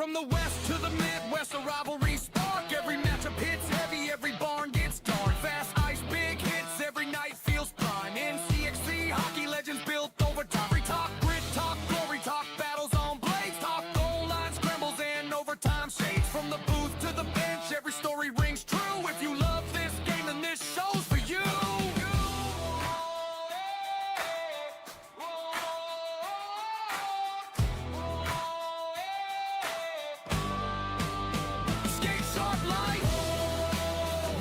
From the west to the midwest, a rivalry spark. Every matchup hits heavy, every barn gets dark. Fast ice, big hits, every night feels prime. NCHC, hockey legends built over time. Free talk, grit talk, glory talk, battles on blades. Talk, goal line scrambles and overtime shades. From the booth to the bench, every story rings true. If you love this game, then this show's for you. Skate sharp light.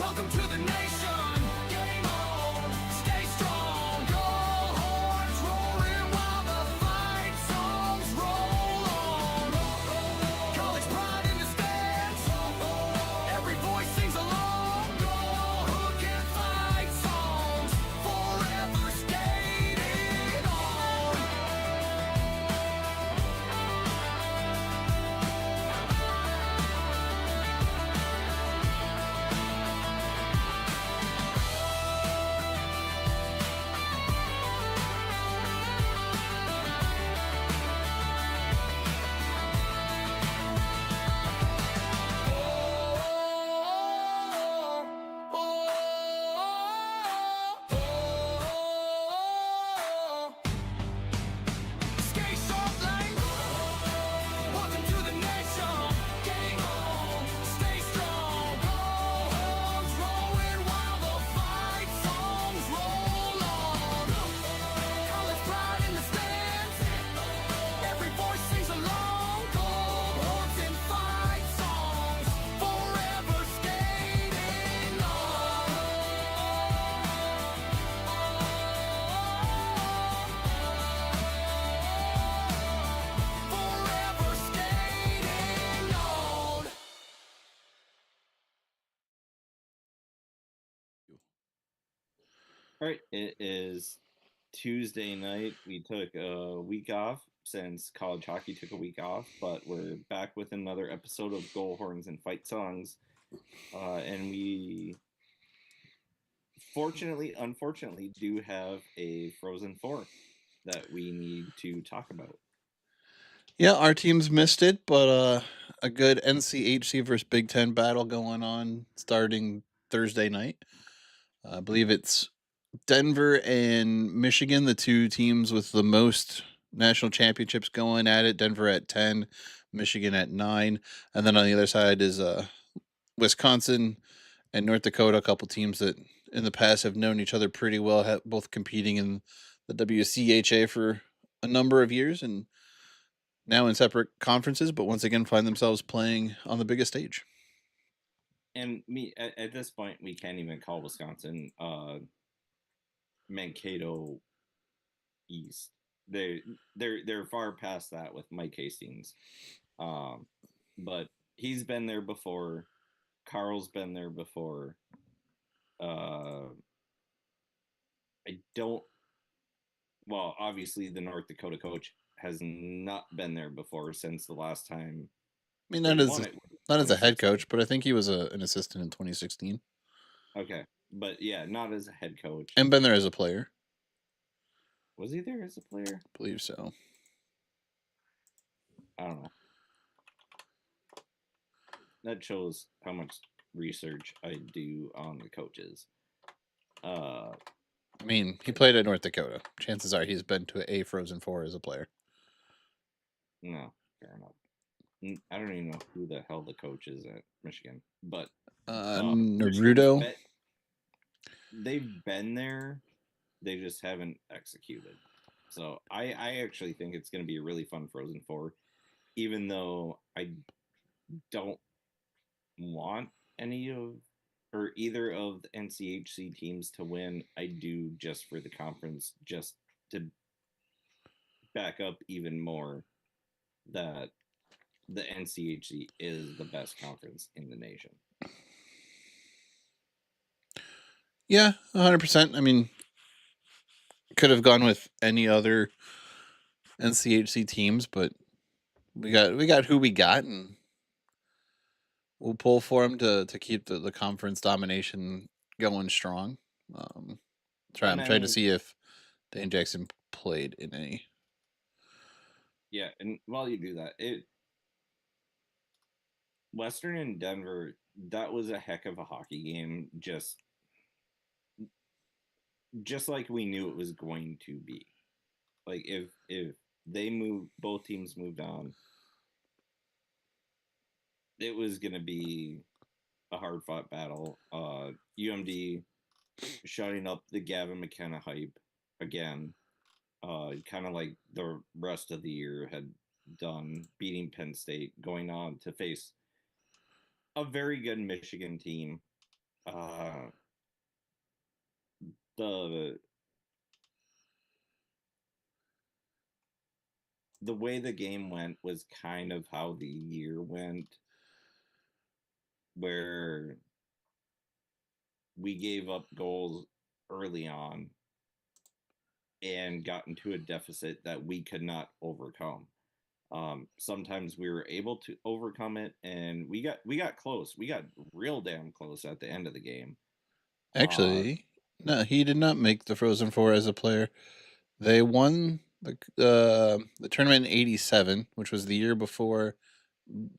Welcome to the nation. Game on. Stay strong. Go horns roaring while the fight songs roll on. College pride in the stands. Every voice sings along. Go hook and fight songs. Forever skating on. Skate sharp lane. Welcome to the nation. Game on. Stay strong. Go horns rolling while the fight songs roll on. College pride in the stands. Every voice sings along. Go horns and fight songs. Forever skating on. Forever skating on. All right, it is Tuesday night. We took a week off since college hockey took a week off, but we're back with another episode of Goal Horns and Fight Songs. And we unfortunately, do have a Frozen Four that we need to talk about. Yeah, our teams missed it, but a good NCHC versus Big Ten battle going on starting Thursday night. I believe it's Denver and Michigan, the two teams with the most national championships going at it. Denver at 10, Michigan at 9. And then on the other side is Wisconsin and North Dakota, a couple teams that in the past have known each other pretty well, both competing in the WCHA for a number of years and now in separate conferences, but once again find themselves playing on the biggest stage. And at this point, we can't even call Wisconsin Mankato East. They're far past that with Mike Hastings. But he's been there before. Carl's been there before. Well, obviously the North Dakota coach has not been there before since the last time. I mean, not as a head coach, but I think he was an assistant in 2016. Okay, but yeah, not as a head coach. And been there as a player. Was he there as a player? I believe so. I don't know. That shows how much research I do on the coaches. I mean, he played at North Dakota. Chances are he's been to a Frozen Four as a player. No, fair enough. I don't even know who the hell the coach is at Michigan, but Naruto. They've been there, they just haven't executed. So I actually think it's going to be a really fun Frozen Four, even though I don't want either of the NCHC teams to win. I do just for the conference, just to back up even more that the NCHC is the best conference in the nation. Yeah, 100%. I mean, could have gone with any other NCHC teams, but we got who we got, and we'll pull for them to keep the conference domination going strong. I'm trying to see if Dane Jackson played in any. Yeah, and while you do that, Western and Denver, that was a heck of a hockey game. Just like we knew it was going to be. Like if they moved, both teams moved on, it was going to be a hard fought battle. UMD shutting up the Gavin McKenna hype again, kind of like the rest of the year had done, beating Penn State, going on to face a very good Michigan team. Uh, the the way the game went was kind of how the year went, where we gave up goals early on and got into a deficit that we could not overcome. Sometimes we were able to overcome it, and we got close. We got real damn close at the end of the game. Actually, no, he did not make the Frozen Four as a player. They won the tournament in '87, which was the year before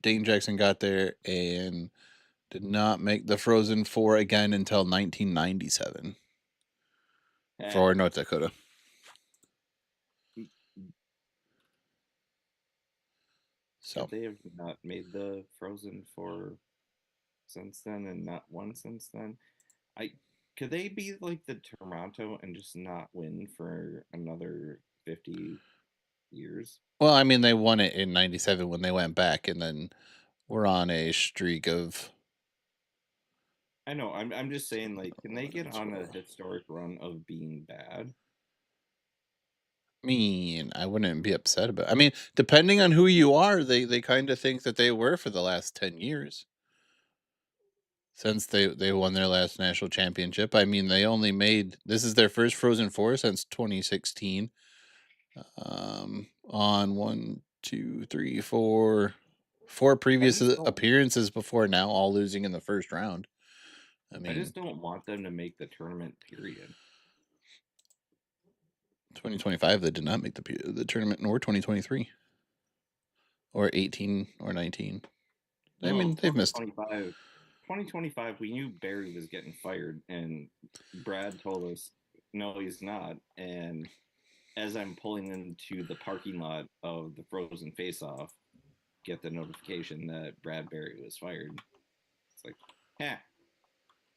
Dane Jackson got there, and did not make the Frozen Four again until 1997 for North Dakota. So they have not made the Frozen Four since then, and not won since then. Could they be like the Toronto and just not win for another 50 years? well, I mean, they won it in '97 when they went back, and then we're on a streak of. I know. I'm just saying, like, can they get on a historic run of being bad? I mean, I wouldn't be upset about. I mean, depending on who you are, they kind of think that they were for the last 10 years since they won their last national championship. I mean, they only made this is their first Frozen Four since 2016. On one, two, three, four previous appearances before now, all losing in the first round. I mean, I just don't want them to make the tournament. Period. 2025 they did not make the tournament, nor 2023 or 18 or 19. I mean, they've missed. 2025, we knew Barry was getting fired, and Brad told us, no, he's not. And as I'm pulling into the parking lot of the Frozen Face-Off, get the notification that Brad Barry was fired. It's like,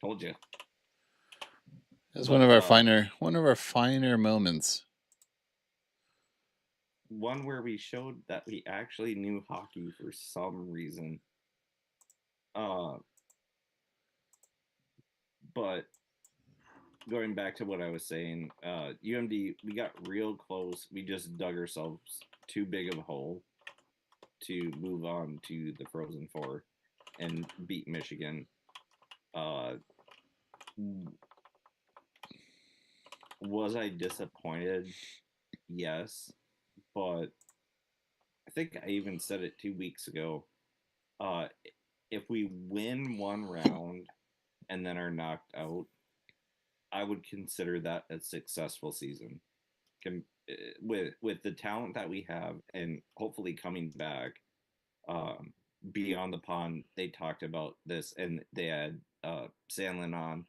told you. It's one of our finer moments. One where we showed that we actually knew hockey for some reason. But going back to what I was saying, UMD, we got real close. We just dug ourselves too big of a hole to move on to the Frozen Four and beat Michigan. Was I disappointed? Yes, but I think I even said it 2 weeks ago. If we win one round and then are knocked out, I would consider that a successful season. With the talent that we have, and hopefully coming back, beyond the pond, they talked about this, and they had Sandlin on,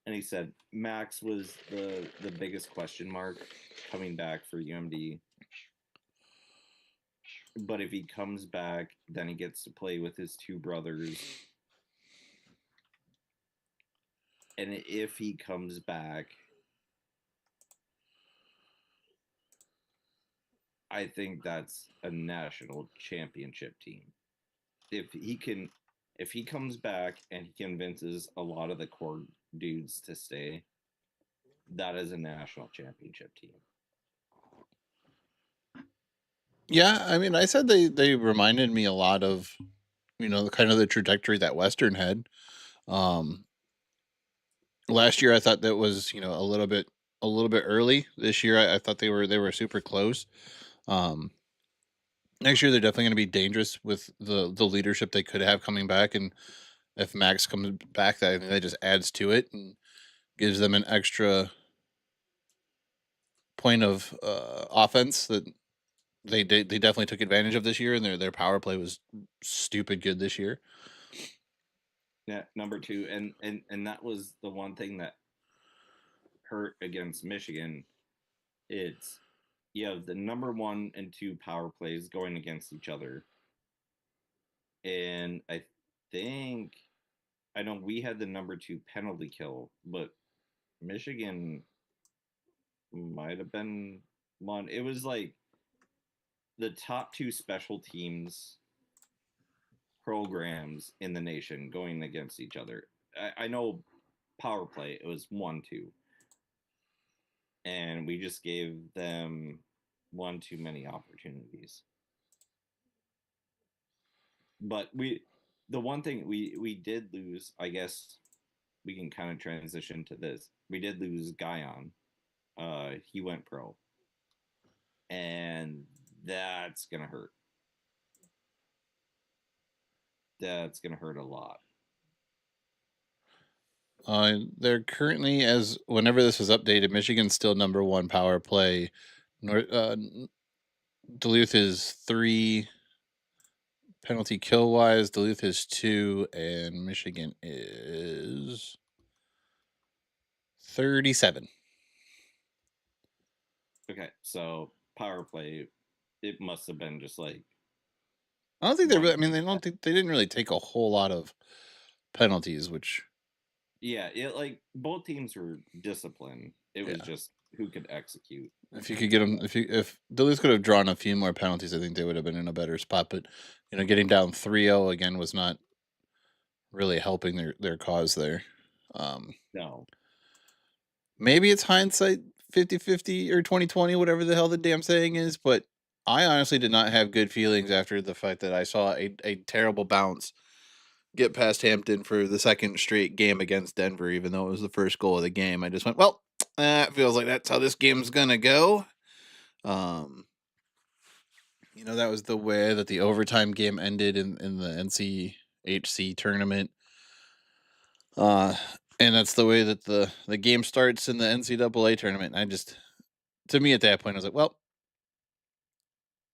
and he said Max was the biggest question mark coming back for UMD. But if he comes back, then he gets to play with his two brothers. And if he comes back, I think that's a national championship team. If he comes back and he convinces a lot of the core dudes to stay, that is a national championship team. Yeah, I mean, I said they reminded me a lot of, kind of the trajectory that Western had. Last year I thought that was, a little bit early. This year I thought they were super close. Next year they're definitely going to be dangerous with the leadership they could have coming back, and if Max comes back, I think that just adds to it and gives them an extra point of offense that they definitely took advantage of this year, and their power play was stupid good this year. Yeah, number two, and that was the one thing that hurt against Michigan. It's you have the number one and two power plays going against each other, and think I know we had the number two penalty kill, but Michigan might have been one. It was like the top two special teams programs in the nation going against each other. I know power play, it was 1-2. And we just gave them one too many opportunities. But the one thing we did lose, I guess we can kind of transition to this. We did lose Guyon. He went pro. And that's gonna hurt. That's gonna hurt a lot. They're currently, as whenever this is updated, Michigan's still number one power play. Duluth is 3 penalty kill wise. Duluth is 2, and Michigan is 37. Okay, so power play, it must have been just like I don't think they really. I mean, 100%. they didn't really take a whole lot of penalties, which Yeah, it like both teams were disciplined. It was Yeah. just who could execute. if you could get them, if Duluth could have drawn a few more penalties, I think they would have been in a better spot. But getting down 3-0 again was not really helping their cause there. No. Maybe it's hindsight 50-50 or 20-20, whatever the hell the damn saying is, but I honestly did not have good feelings after the fact that I saw a terrible bounce get past Hampton for the second straight game against Denver, even though it was the first goal of the game. I just went, well, it feels like that's how this game's gonna go. That was the way that the overtime game ended in the NCHC tournament. And that's the way that the game starts in the NCAA tournament. To me at that point, I was like, well,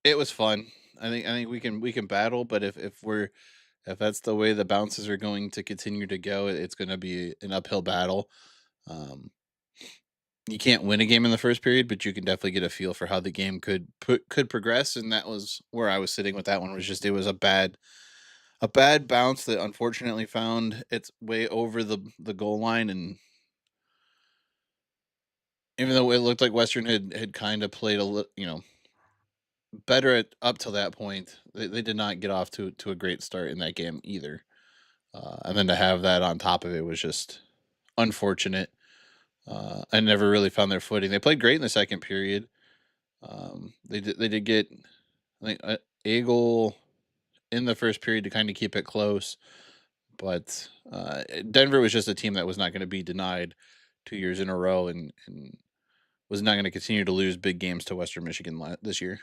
it was fun. I think we can battle, but if that's the way the bounces are going to continue to go, it's going to be an uphill battle. You can't win a game in the first period, but you can definitely get a feel for how the game could progress, and that was where I was sitting with that one. It was a bad bounce that unfortunately found its way over the goal line, and even though it looked like Western had kind of played a little, better up till that point, they did not get off to a great start in that game either. And then to have that on top of it was just unfortunate. I never really found their footing. They played great in the second period. They did get, I think, a goal in the first period to kind of keep it close, but Denver was just a team that was not going to be denied 2 years in a row, and was not going to continue to lose big games to Western Michigan this year.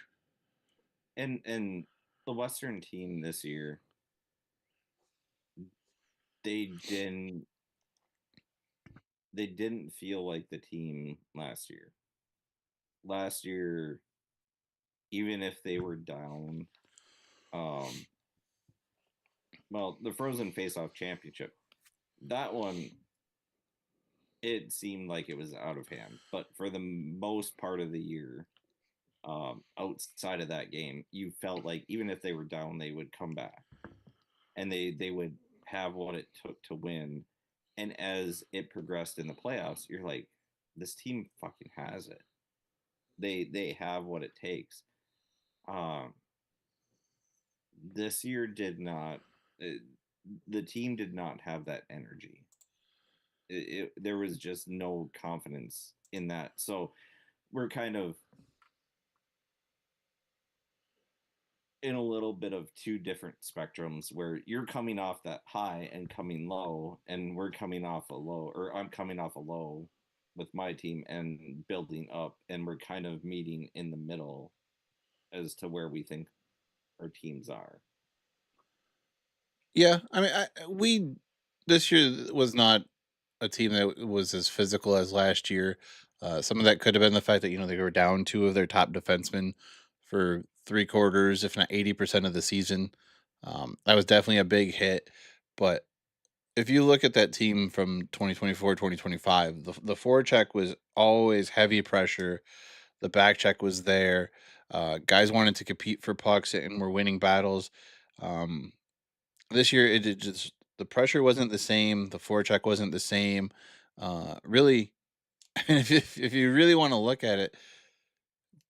And the Western team this year, they didn't feel like the team last year. Last year, even if they were down, well, the Frozen Face-Off Championship, that one, it seemed like it was out of hand. But for the most part of the year, outside of that game, you felt like even if they were down, they would come back, and they would have what it took to win. And as it progressed in the playoffs, you're like, this team fucking has it. They have what it takes. This year did not. The team did not have that energy. There was just no confidence in that. So we're kind of in a little bit of two different spectrums where you're coming off that high and coming low, and we're coming off a low, or I'm coming off a low with my team and building up, and we're kind of meeting in the middle as to where we think our teams are. Yeah, I mean, we this year was not a team that was as physical as last year. Some of that could have been the fact that they were down 2 of their top defensemen for 3/4, if not 80% of the season. That was definitely a big hit. But if you look at that team from 2024, 2025, the forecheck was always heavy pressure. The back check was there. Guys wanted to compete for pucks and were winning battles. Um, this year, it just the pressure wasn't the same. The forecheck wasn't the same. Really, if you really want to look at it,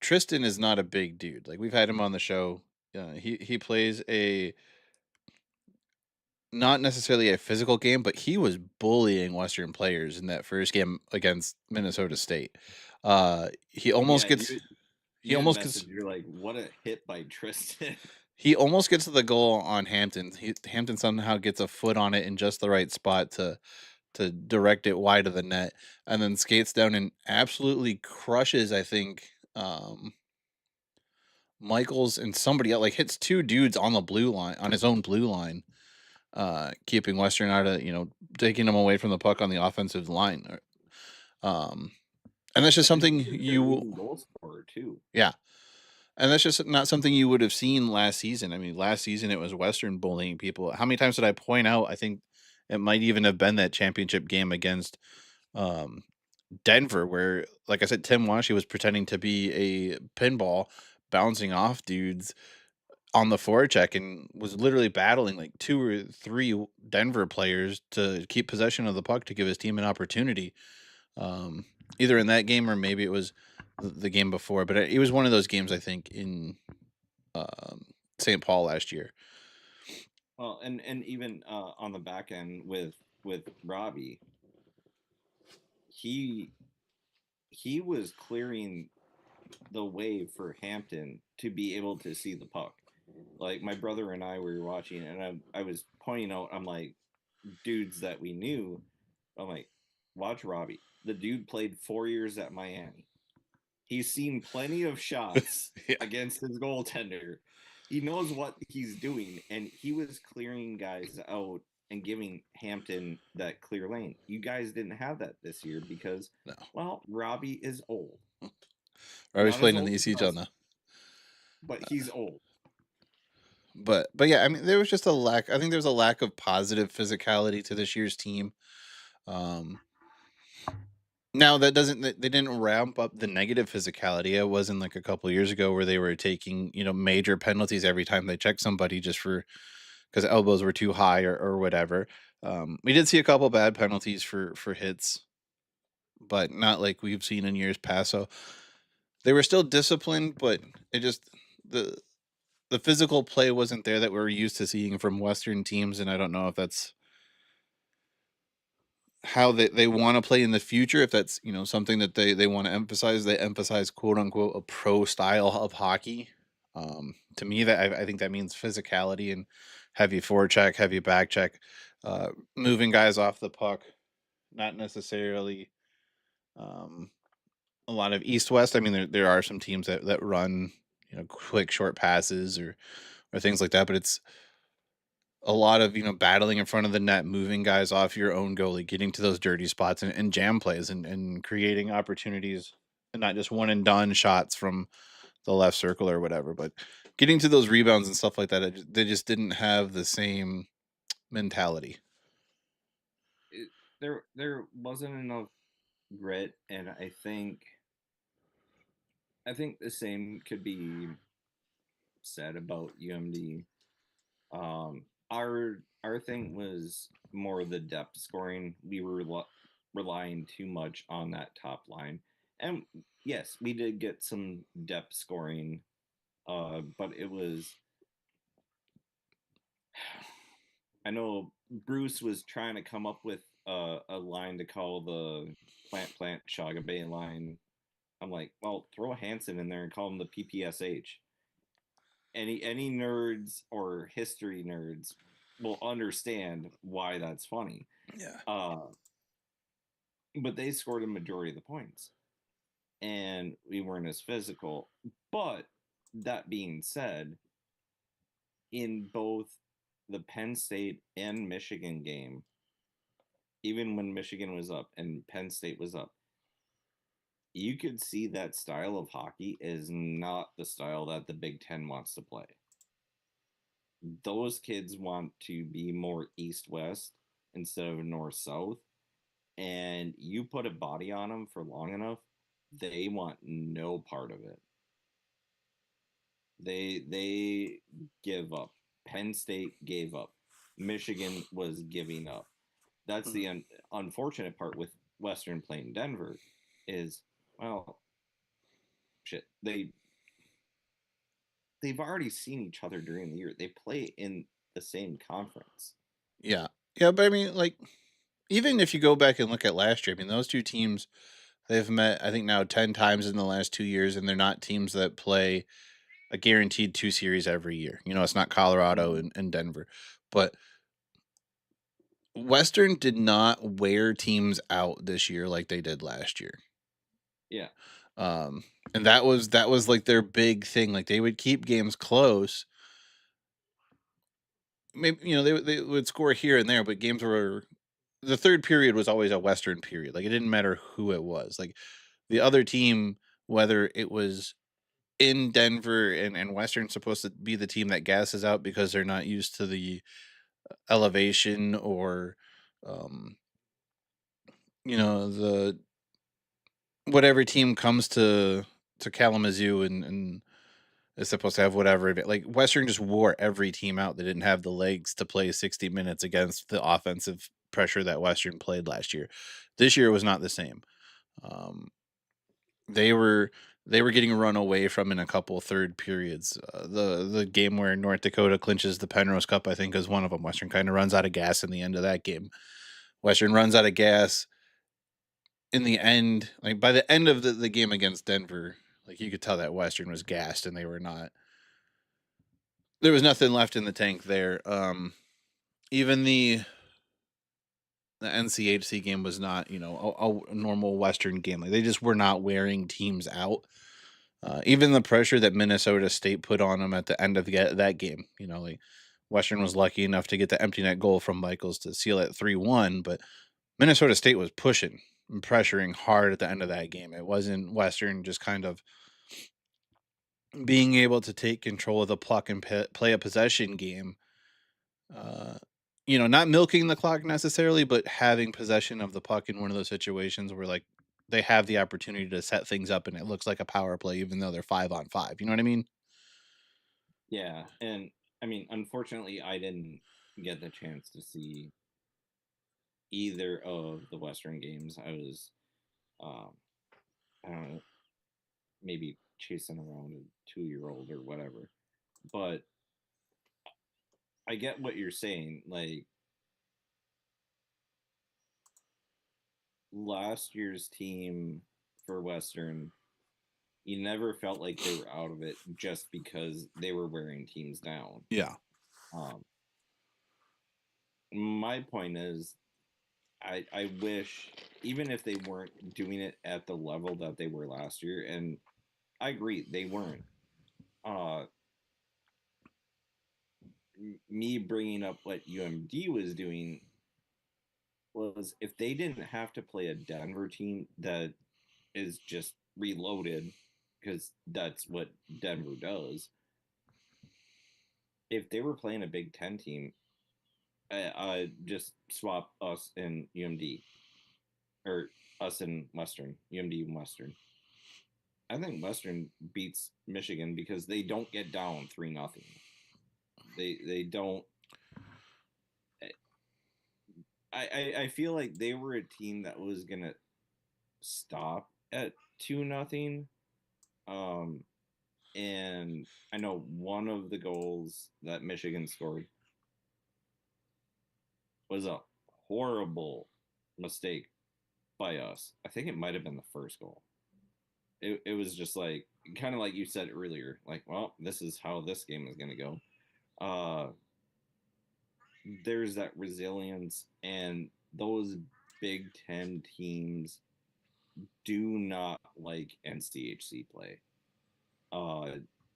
Tristan is not a big dude. Like we've had him on the show. He plays a not necessarily a physical game, but he was bullying Western players in that first game against Minnesota State. He almost Yeah, gets he you had almost gets message. You're like, what a hit by Tristan. he almost gets to the goal on Hampton. Hampton somehow gets a foot on it in just the right spot to direct it wide of the net, and then skates down and absolutely crushes. I think Michaels and somebody else, like hits two dudes on the blue line on his own blue line, keeping Western out of taking them away from the puck on the offensive line. Um, and that's just And something he was their leading goal scorer too. yeah, and that's just not something you would have seen last season. I mean, last season it was Western bullying people. How many times did I point out? I think it might even have been that championship game against um, Denver, where, like I said, Tim Washy was pretending to be a pinball, bouncing off dudes on the forecheck and was literally battling like two or three Denver players to keep possession of the puck to give his team an opportunity. Um, Either in that game or maybe it was the game before, but it was one of those games I think in um, St. Paul last year. Well, and even on the back end with Robbie, he he was clearing the way for Hampton to be able to see the puck. Like my brother and I were watching, and I was pointing out, I'm like, dudes that we knew, I'm like, watch Robbie. The dude played 4 years at Miami. He's seen plenty of shots Yeah. against his goaltender. He knows what he's doing, and he was clearing guys out and giving Hampton that clear lane. You guys didn't have that this year because, No, well, Robbie is old. Robbie's Not as playing in old the as ECHL us, now. but he's old. But yeah, I mean, there was just a lack. I think there was a lack of positive physicality to this year's team. Um, Now that doesn't they didn't ramp up the negative physicality. It wasn't like a couple years ago where they were taking major penalties every time they checked somebody just for because elbows were too high or whatever. We did see a couple bad penalties for hits, but not like we've seen in years past. So they were still disciplined, but it just the the physical play wasn't there that we're used to seeing from Western teams, and I don't know if that's how they want to play in the future. If that's something that they want to emphasize, they emphasize quote unquote a pro style of hockey. To me, that I think that means physicality and heavy forecheck, heavy back check, uh, moving guys off the puck, not necessarily um, a lot of east west. I mean, there are some teams that run quick short passes or things like that, but it's a lot of battling in front of the net, moving guys off your own goalie, getting to those dirty spots and jam plays and creating opportunities, and not just one and done shots from the left circle or whatever, but getting to those rebounds and stuff like that. They just didn't have the same mentality. There wasn't enough grit, and I think the same could be said about UMD. Our thing was more the depth scoring. We were relying too much on that top line, and yes, we did get some depth scoring, but it was. I know Bruce was trying to come up with a line to call the plant Shaga Bay line. I'm like, well, throw Hanson in there and call him the PPSH. Any nerds or history nerds will understand why that's funny. Yeah. But they scored a majority of the points, and we weren't as physical. But that being said, in both the Penn State and Michigan game, even when Michigan was up and Penn State was up, you could see that style of hockey is not the style that the Big Ten wants to play. Those kids want to be more east west instead of north south. And you put a body on them for long enough, they want no part of it. They give up. Penn State gave up. Michigan was giving up. That's the unfortunate part with Western playing Denver is, well, shit. They've already seen each other during the year. They play in the same conference. Yeah. Yeah, but I mean, like, even if you go back and look at last year, I mean, those two teams, they've met, I think, now 10 times in the last 2 years, and they're not teams that play a guaranteed 2 series every year. You know, it's not Colorado and Denver. But Western did not wear teams out this year like they did last year. Yeah. And that was like their big thing. Like, they would keep games close. Maybe, you know, they would score here and there, but games were, the third period was always a Western period. Like, it didn't matter who it was. Like, the other team, whether it was in Denver, and Western's supposed to be the team that gasses out because they're not used to the elevation, or um you know, the whatever team comes to Kalamazoo and is supposed to have whatever event. Like, Western just wore every team out that didn't have the legs to play 60 minutes against the offensive pressure that Western played last year. This year was not the same. Um, they were getting run away from in a couple third periods. The game where North Dakota clinches the Penrose Cup, I think, is one of them. Western kind of runs out of gas in the end of that game. Western runs out of gas in the end. Like, by the end of the game against Denver, like, you could tell that Western was gassed and they were not. There was nothing left in the tank there. Even the NCHC game was not, you know, a normal Western game. Like, they just were not wearing teams out. Even the pressure that Minnesota State put on them at the end of that game, you know, like, Western was lucky enough to get the empty net goal from Michaels to seal it 3-1, but Minnesota State was pushing and pressuring hard at the end of that game. It wasn't Western just kind of being able to take control of the puck and play a possession game. Uh, you know, not milking the clock necessarily, but having possession of the puck in one of those situations where, like, they have the opportunity to set things up and it looks like a power play, even though they're 5-on-5. You know what I mean? Yeah. And I mean, unfortunately, I didn't get the chance to see either of the Western games. I was, um, I don't know, maybe chasing around a 2-year-old or whatever. But I get what you're saying. Like, last year's team for Western, you never felt like they were out of it just because they were wearing teams down. Yeah. Um, my point is, I wish, even if they weren't doing it at the level that they were last year, and I agree they weren't. Uh, Me bringing up what UMD was doing was, if they didn't have to play a Denver team that is just reloaded, because that's what Denver does. If they were playing a Big Ten team, just swap us and UMD, or us and Western, UMD and Western. I think Western beats Michigan because they don't get down 3-0. They don't. I feel like they were a team that was gonna stop at 2-0. And I know one of the goals that Michigan scored was a horrible mistake by us. I think it might have been the first goal. It was just like, kind of like you said earlier, like, well, this is how this game is going to go. There's that resilience, and those Big Ten teams do not like NCHC play.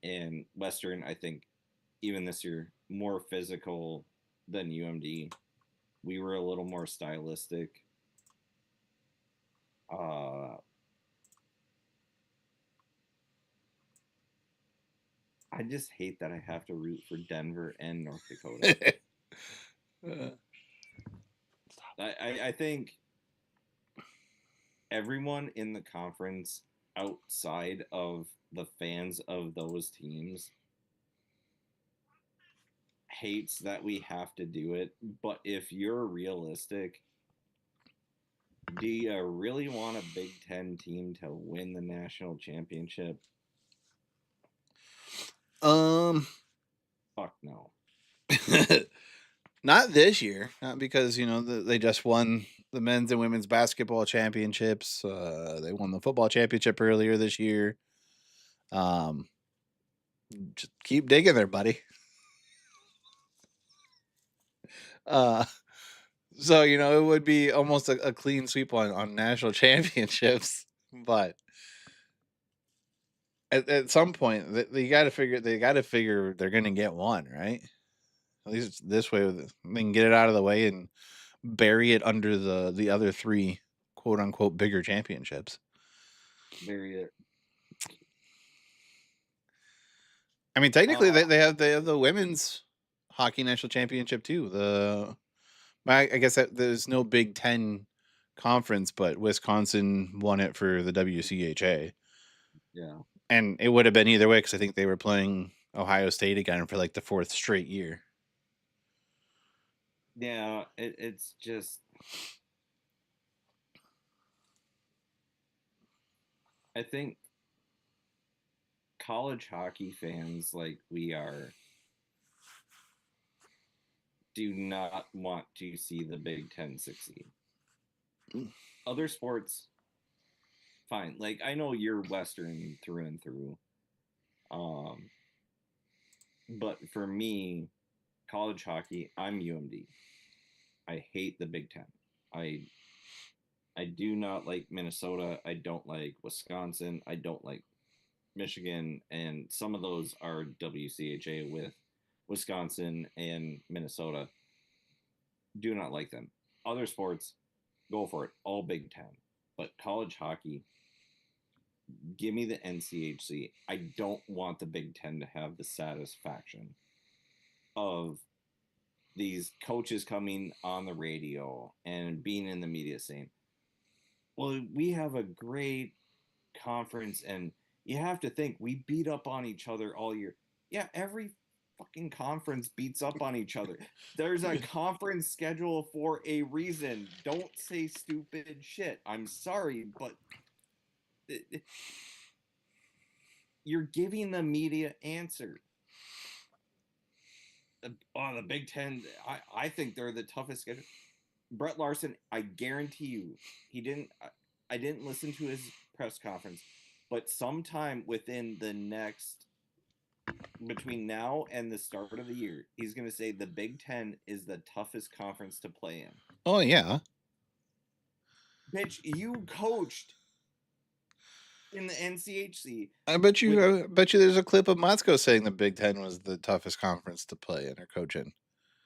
And Western, I think, even this year, more physical than UMD. We were a little more stylistic. I just hate that I have to root for Denver and North Dakota. I think everyone in the conference outside of the fans of those teams hates that we have to do it. But if you're realistic, do you really want a Big Ten team to win the national championship? Fuck no. Not this year, not because they just won the men's and women's basketball championships. They won the football championship earlier this year. Just keep digging there, buddy. So it would be almost a clean sweep on national championships, but at some point they got to figure they're going to get one, right? At least this way they can get it out of the way and bury it under the other three quote unquote bigger championships. Bury it. I mean, technically they have the women's hockey national championship too. I guess that there's no Big Ten conference, but Wisconsin won it for the WCHA. Yeah. And it would have been either way because I think they were playing Ohio State again for like the 4th straight year. Yeah, it's just. I think college hockey fans like we are do not want to see the Big Ten succeed. Other sports, fine. Like I know you're Western through and through. But for me, college hockey, I'm UMD. I hate the Big Ten. I do not like Minnesota. I don't like Wisconsin. I don't like Michigan, and some of those are WCHA with Wisconsin and Minnesota. Do not like them. Other sports, go for it. All Big Ten. But college hockey, give me the NCHC. I don't want the Big Ten to have the satisfaction of these coaches coming on the radio and being in the media saying, well, we have a great conference, and you have to think we beat up on each other all year. Yeah, every fucking conference beats up on each other. There's a conference schedule for a reason. Don't say stupid shit. I'm sorry, but you're giving the media answer. The Big Ten, I think they're the toughest schedule. Brett Larson, I guarantee you, I didn't listen to his press conference, but sometime within the next, between now and the start of the year, he's going to say the Big Ten is the toughest conference to play in. Oh, yeah. Bitch, you coached in the NCHC. I bet you there's a clip of Motzko saying the Big Ten was the toughest conference to play in or coach in.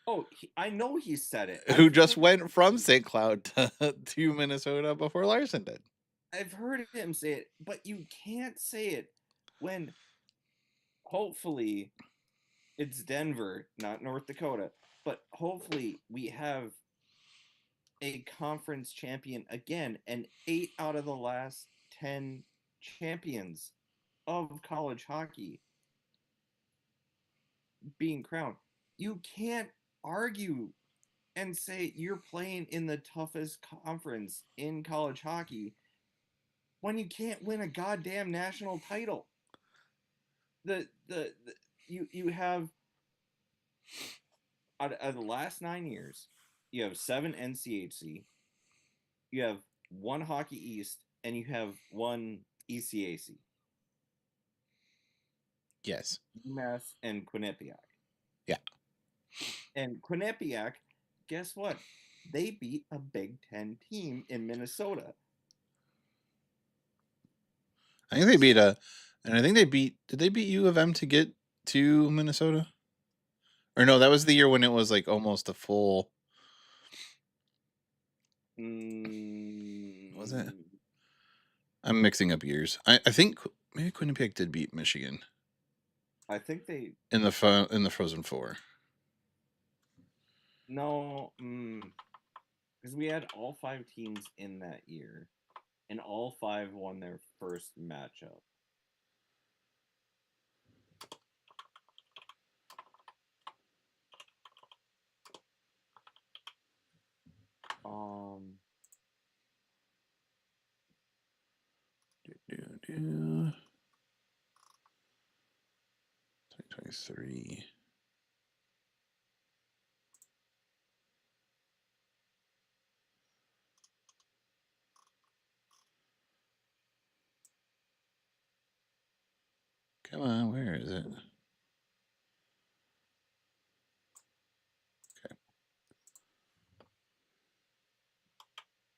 Oh, I know he said it. Who just went from St. Cloud to Minnesota before Larson did. I've heard him say it, but you can't say it when hopefully it's Denver, not North Dakota, but hopefully we have a conference champion again, and 8 out of the last 10 champions of college hockey being crowned. You can't argue and say you're playing in the toughest conference in college hockey when you can't win a goddamn national title. You have out of the last 9 years, you have 7 NCHC, you have 1 Hockey East, and you have 1 ECAC. Yes. UMass and Quinnipiac. Yeah. And Quinnipiac, guess what? They beat a Big Ten team in Minnesota. I think they beat did they beat U of M to get to Minnesota? Or no, that was the year when it was like almost a full. Was it? I'm mixing up years. I think maybe Quinnipiac did beat Michigan. I think they in the Frozen Four. no, because we had all 5 teams in that year, and all 5 won their first matchup. Um, 2023. Come on, where is it?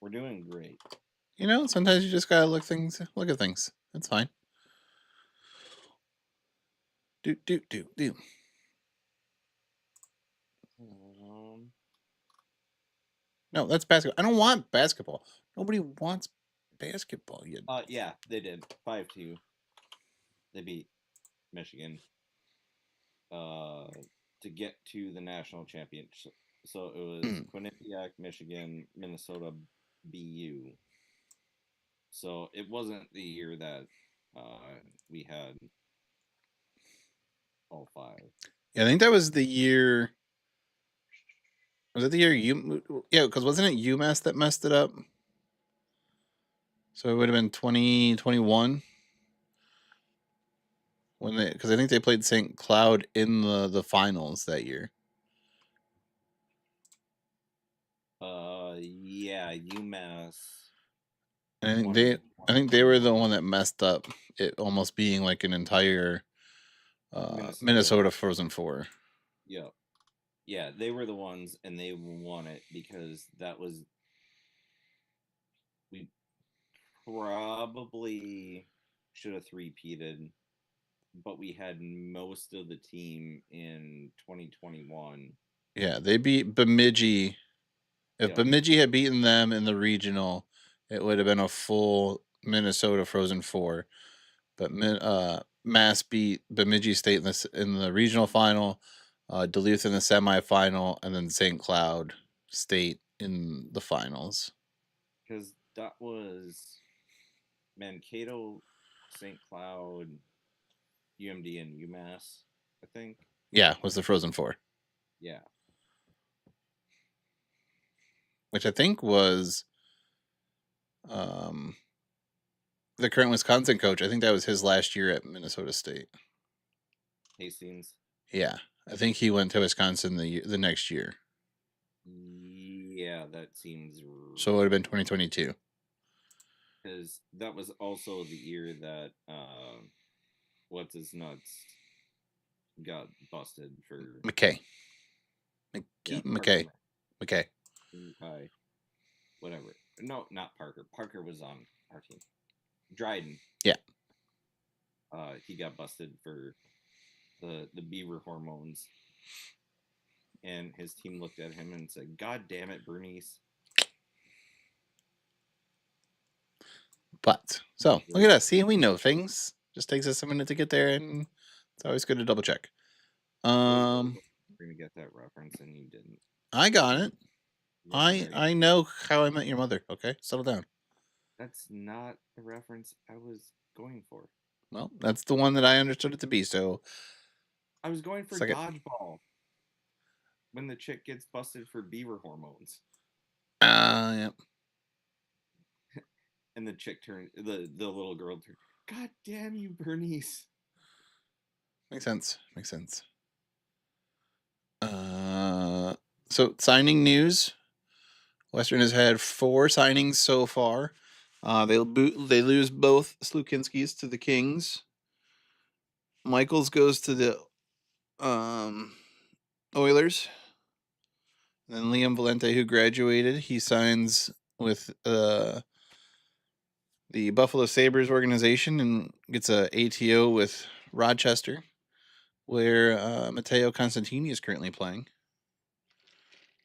we're doing great. You know, sometimes you just gotta look at things. That's fine. Do. No, that's basketball. I don't want basketball. Nobody wants basketball yet. Yeah, they did 5-2. They beat Michigan to get to the national championship. So it was Quinnipiac, Michigan, Minnesota, BU. So it wasn't the year that we had all 5. Yeah, I think that was the year. Was it the year you? Yeah, because wasn't it UMass that messed it up? So it would have been 2021 when they, because I think they played St. Cloud in the finals that year. Yeah, UMass. And won in I think they were the 2021. one that messed up it almost being like an entire Minnesota Frozen Four. Yeah, yeah, they were the ones, and they won it because that was we probably should have three-peated, but we had most of the team in 2021. Yeah, they beat Bemidji. If Yeah, Bemidji had beaten them in the regional, it would have been a full Minnesota Frozen Four. But Mass beat Bemidji State in the regional final, Duluth in the semifinal, and then St. Cloud State in the finals. because that was Mankato, St. Cloud, UMD, and UMass, I think. Yeah, was the Frozen Four, Yeah, which I think was the current Wisconsin coach. I think that was his last year at Minnesota State. Hastings. Yeah, I think he went to Wisconsin the next year. Yeah, that seems. So it would have been 2022. Because that was also the year that what's his nuts got busted for McKay. yeah, McKay. McKay. Hi, whatever. No, not Parker. Parker was on our team. Dryden. Yeah. He got busted for the beaver hormones, and his team looked at him and said, "God damn it, Bernice." But so look at us. See, we know things. Just takes us a minute to get there, and it's always good to double check. We're gonna get that reference, and you didn't. I got it. Yeah, I know How I Met Your Mother. Okay, settle down. That's not the reference I was going for. Well, that's the one that I understood it to be. So I was going for Second. dodgeball. When the chick gets busted for beaver hormones. Yeah. And the chick turned the little girl turned. God damn you, Bernice. Makes sense. So signing news. Western has had 4 signings so far. They lose both Slukinskis to the Kings. Michaels goes to the Oilers. And then Liam Valente, who graduated, he signs with the Buffalo Sabres organization and gets a ATO with Rochester, where Matteo Constantini is currently playing,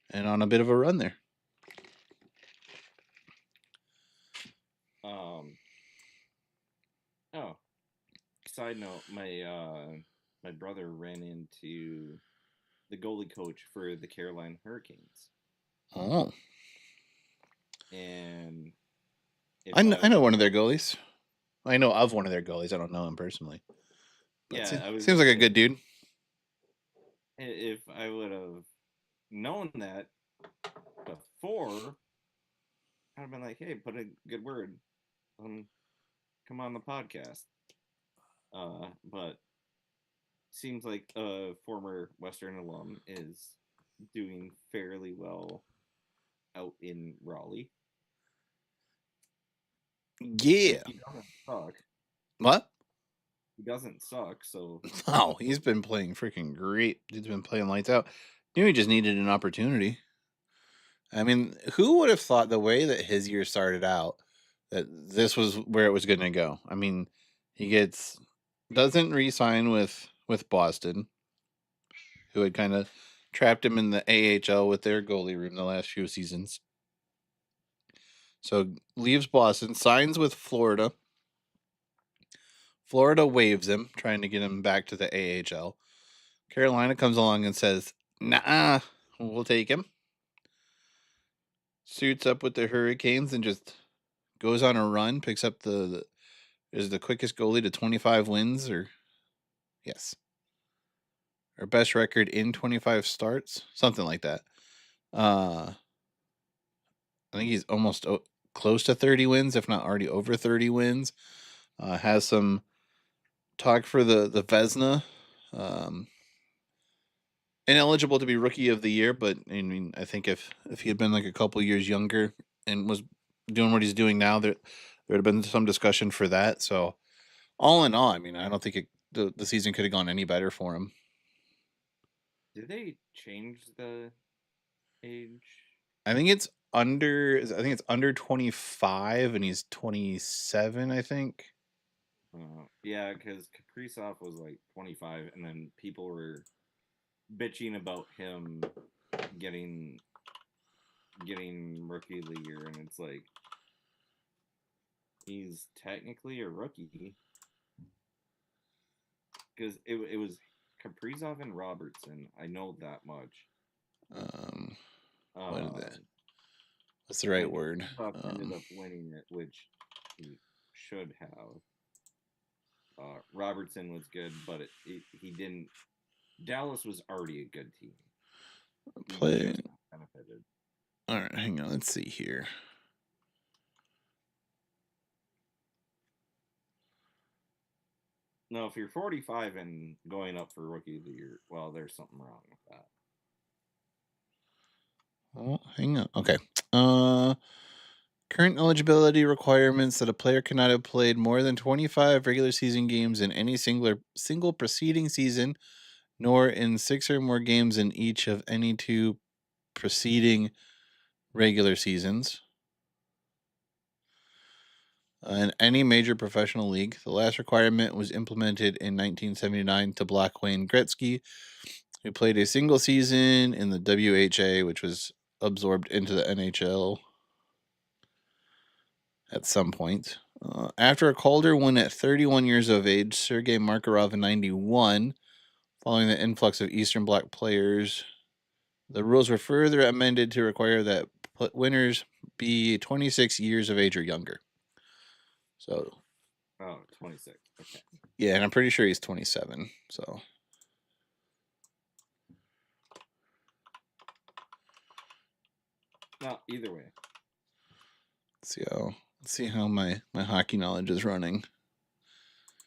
and on a bit of a run there. Oh, side note, my my brother ran into the goalie coach for the Carolina Hurricanes, Oh, and if I I know one of their goalies. I know of one of their goalies. I don't know him personally, but yeah, I was seems gonna like a say good dude. if I would have known that before, I'd have been like, hey, put a good word, come on the podcast. But seems like a former Western alum is doing fairly well out in Raleigh. Yeah. He doesn't suck. What? He doesn't suck. So Oh, he's been playing freaking great. He's been playing lights out. Knew he just needed an opportunity. I mean, who would have thought the way that his year started out that this was where it was going to go? I mean, he doesn't re-sign with Boston, who had kind of trapped him in the AHL with their goalie room the last few seasons. So leaves Boston, signs with Florida. Florida waives him, trying to get him back to the AHL. Carolina comes along and says, "Nah, we'll take him." Suits up with the Hurricanes and just goes on a run. Picks up is the quickest goalie to 25 wins, or yes, or best record in 25 starts, something like that. I think he's almost close to 30 wins, if not already over 30 wins. Has some talk for the Vezina. Um, Ineligible to be rookie of the year, but I mean, I think if he had been like a couple years younger and was doing what he's doing now, there would have been some discussion for that. So, all in all, I mean, I don't think the season could have gone any better for him. did they change the age? I think it's under 25, and he's 27. I think. Yeah, because Kaprizov was like 25, and then people were bitching about him getting rookie of the year, and it's like he's technically a rookie because it was Kaprizov and Robertson. I know that much. Um, what is that? Um, What's the right and word? Kaprizov ended up winning it, which he should have. Robertson was good, but he didn't. Dallas was already a good team. He Play. just benefited. All right, hang on. Let's see here. No, if you're 45 and going up for rookie of the year, well, there's something wrong with that. Oh, hang on. Okay. Current eligibility requirements that a player cannot have played more than 25 regular season games in any single preceding season, nor in 6 or more games in each of any 2 preceding regular seasons. In any major professional league. The last requirement was implemented in 1979 to block Wayne Gretzky, who played a single season in the WHA, which was absorbed into the NHL at some point. After Calder won at 31 years of age, Sergei Makarov in 91, following the influx of Eastern Bloc players, the rules were further amended to require that winners be 26 years of age or younger. So, Oh, 26. Okay. yeah, and I'm pretty sure he's 27. So, No, either way. let's see how my hockey knowledge is running.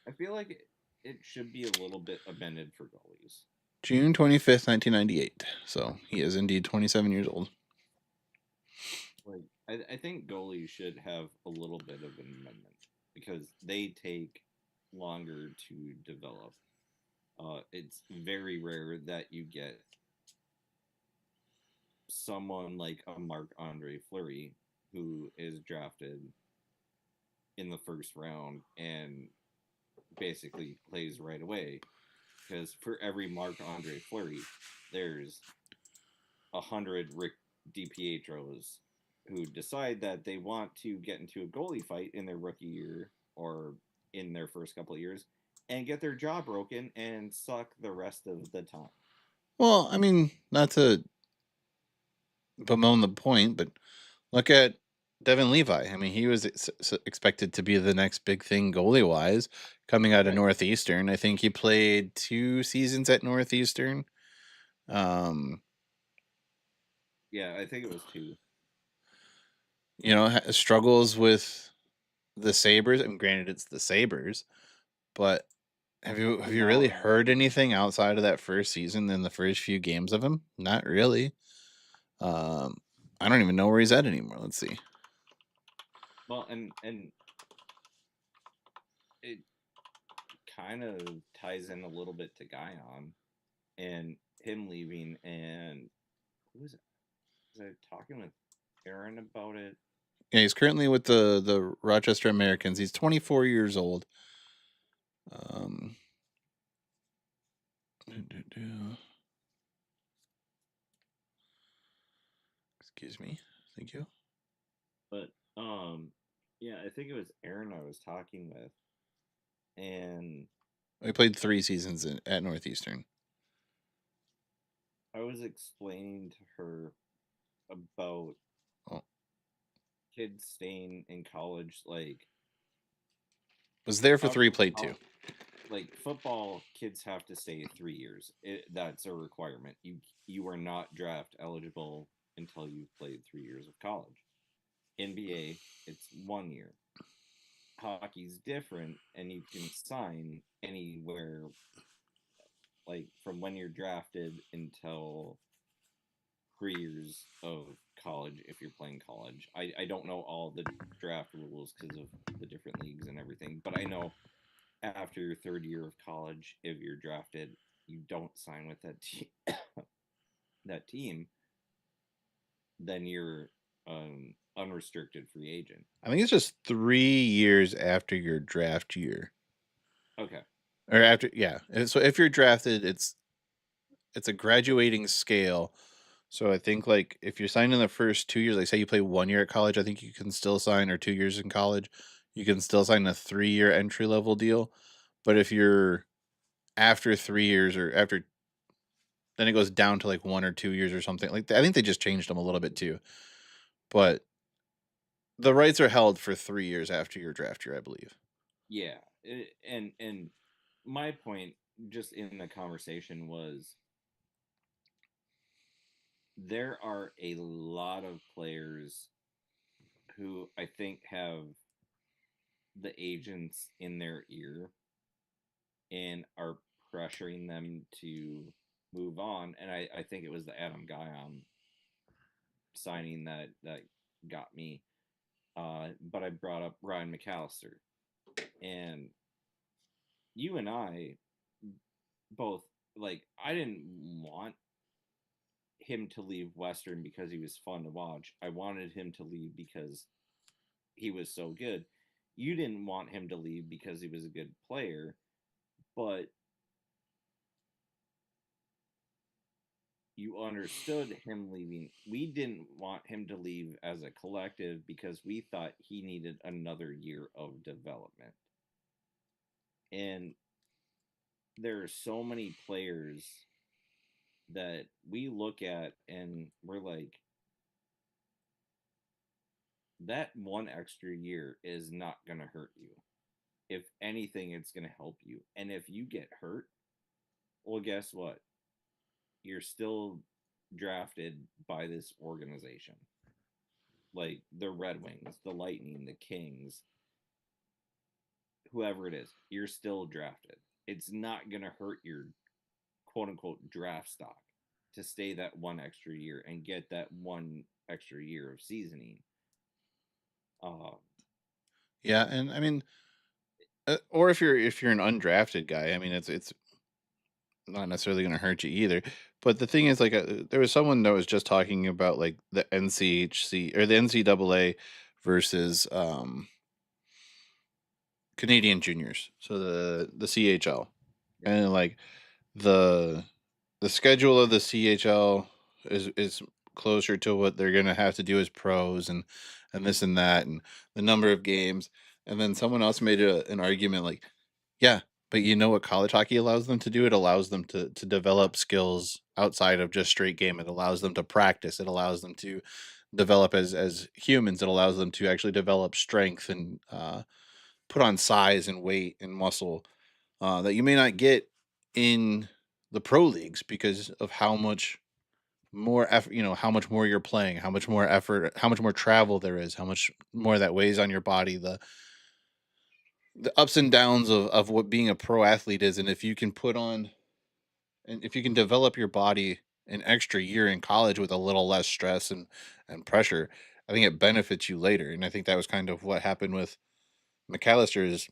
I feel like it should be a little bit amended for goalies. June 25th, 1998. So, he is indeed 27 years old. Like, I think goalies should have a little bit of an amendment because they take longer to develop. It's very rare that you get someone like a Marc-Andre Fleury who is drafted in the first round and basically plays right away. Because for every Marc-Andre Fleury, there's 100 Rick DiPietros who decide that they want to get into a goalie fight in their rookie year or in their first couple of years, and get their jaw broken and suck the rest of the time. Well, I mean, not to bemoan the point, but look at Devin Levi. I mean, he was expected to be the next big thing goalie wise coming out of Right. Northeastern. I think he played 2 seasons at Northeastern. Yeah, I think it was 2. Struggles with the Sabres. I mean, granted, it's the Sabres, but have you really heard anything outside of that first season in the first few games of him? Not really. I don't even know where he's at anymore. Let's see. Well, and it kind of ties in a little bit to Guyon and him leaving. And who was it? Was I talking with Aaron about it? Yeah, he's currently with the Rochester Americans. He's 24 years old. Excuse me. Thank you. But yeah, I think it was Aaron I was talking with, and We played 3 seasons at Northeastern. I was explaining to her about kids staying in college, like was there for 3, played 2. Like football, kids have to stay 3 years. That's a requirement. You are not draft eligible until you've played 3 years of college. NBA, it's 1 year. Hockey's different, and you can sign anywhere, like from when you're drafted until 3 years of college if you're playing college. I don't know all the draft rules because of the different leagues and everything, but I know after your 3rd year of college, if you're drafted, you don't sign with that team, then you're unrestricted free agent. I think it's just 3 years after your draft year. Okay. Or after, yeah. So if you're drafted, it's a graduating scale. So I think like if you're signing the first 2 years, like say you play 1 year at college, I think you can still sign, or 2 years in college, you can still sign a 3-year entry level deal. But if you're after 3 years or after, then it goes down to like 1 or 2 years or something. Like I think they just changed them a little bit too. But the rights are held for 3 years after your draft year, I believe. Yeah, and my point just in the conversation was there are a lot of players who I think have the agents in their ear and are pressuring them to move on. And I think it was the Adam Guyon signing that got me. But I brought up Ryan McAllister, and you and I both, like, I didn't want him to leave Western because he was fun to watch. I wanted him to leave because he was so good. You didn't want him to leave because he was a good player, but you understood him leaving. We didn't want him to leave as a collective because we thought he needed another year of development. And there are so many players that we look at and we're like, that one extra year is not going to hurt you. If anything, it's going to help you. And if you get hurt, well, guess what? You're still drafted by this organization. Like the Red Wings, the Lightning, the Kings, whoever it is, you're still drafted. It's not going to hurt your quote unquote draft stock to stay that one extra year and get that one extra year of seasoning. Yeah, and I mean, or if you're an undrafted guy, I mean, it's not necessarily going to hurt you either. But the thing is, like, there was someone that was just talking about like the NCHC or the NCAA versus Canadian juniors, so the CHL, and like the schedule of the CHL is closer to what they're gonna have to do as pros, and this and that, and the number of games. And then someone else made an argument like, yeah, But you know what college hockey allows them to do? It allows them to develop skills outside of just straight game. It allows them to practice. It allows them to develop as humans. It allows them to actually develop strength and put on size and weight and muscle that you may not get in the pro leagues because of how much more effort, how much more you're playing, how much more effort, how much more travel there is, how much more that weighs on your body, the ups and downs of what being a pro athlete is. And if you can put on and if you can develop your body an extra year in college with a little less stress and pressure, I think it benefits you later. And I think that was kind of what happened with McAllister is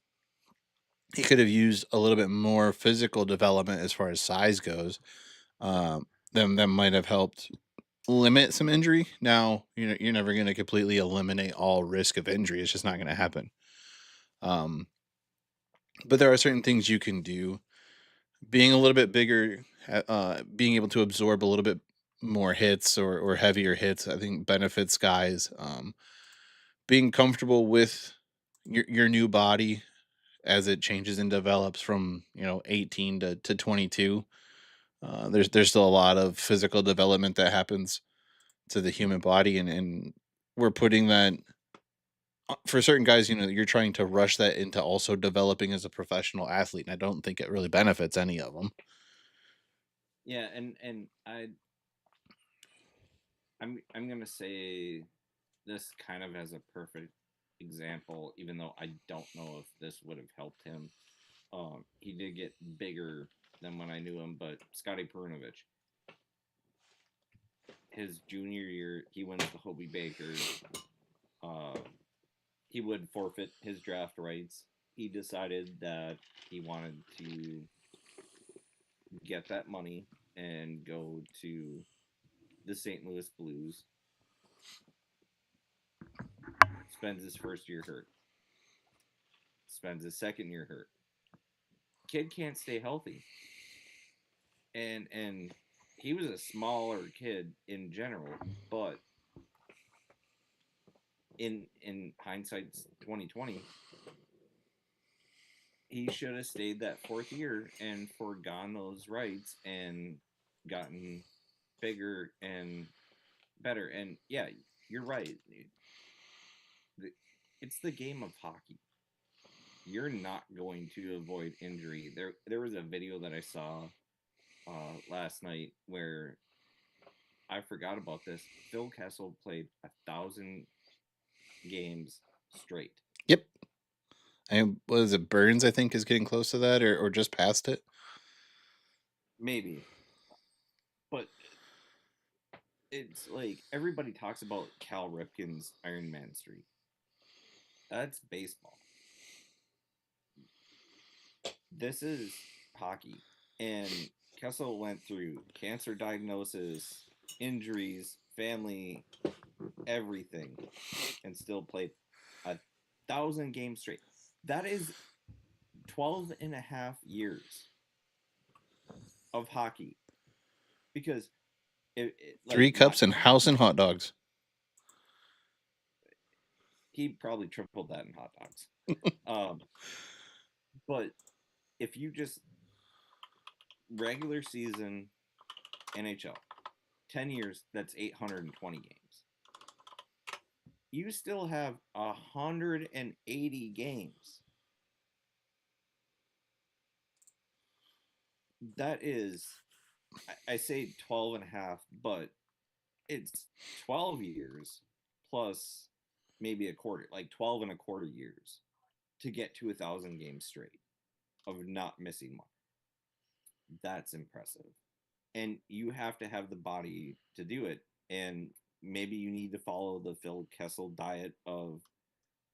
he could have used a little bit more physical development as far as size goes. Then that might have helped limit some injury. Now, you're never going to completely eliminate all risk of injury. It's just not going to happen. Um, but there are certain things you can do. Being a little bit bigger, being able to absorb a little bit more hits or heavier hits, I think benefits guys. Being comfortable with your new body as it changes and develops from 18 to 22. There's still a lot of physical development that happens to the human body, and we're putting that for certain guys. You're trying to rush that into also developing as a professional athlete, and I don't think it really benefits any of them. Yeah, and I'm gonna say this kind of as a perfect example, even though I don't know if this would have helped him. He did get bigger than when I knew him, but Scotty Perunovich, his junior year, he wins the Hobie Baker. Uh, he would forfeit his draft rights. He decided that he wanted to get that money and go to the St. Louis Blues. Spends his first year hurt. Spends his second year hurt. Kid can't stay healthy. And he was a smaller kid in general, but in hindsight's 2020, he should have stayed that fourth year and forgone those rights and gotten bigger and better. And yeah, you're right. It's the game of hockey. You're not going to avoid injury. There was a video that I saw last night where I forgot about this. Phil Kessel played 1,000 games straight. Yep. And what is it? Burns, I think, is getting close to that, or just past it. Maybe. But it's like everybody talks about Cal Ripken's Iron Man streak. That's baseball. This is hockey. And Kessel went through cancer diagnosis, injuries, family, everything, and still played 1,000 games straight. That is 12 and a half years of hockey. Because like 3 cups and house and hot dogs. he probably tripled that in hot dogs. But if you just regular season NHL, 10 years, that's 820 games. You still have 180 games. That is, I say 12 and a half, but it's 12 years plus maybe a quarter, like 12 and a quarter years to get to 1,000 games straight of not missing one. That's impressive. And you have to have the body to do it. And maybe you need to follow the Phil Kessel diet of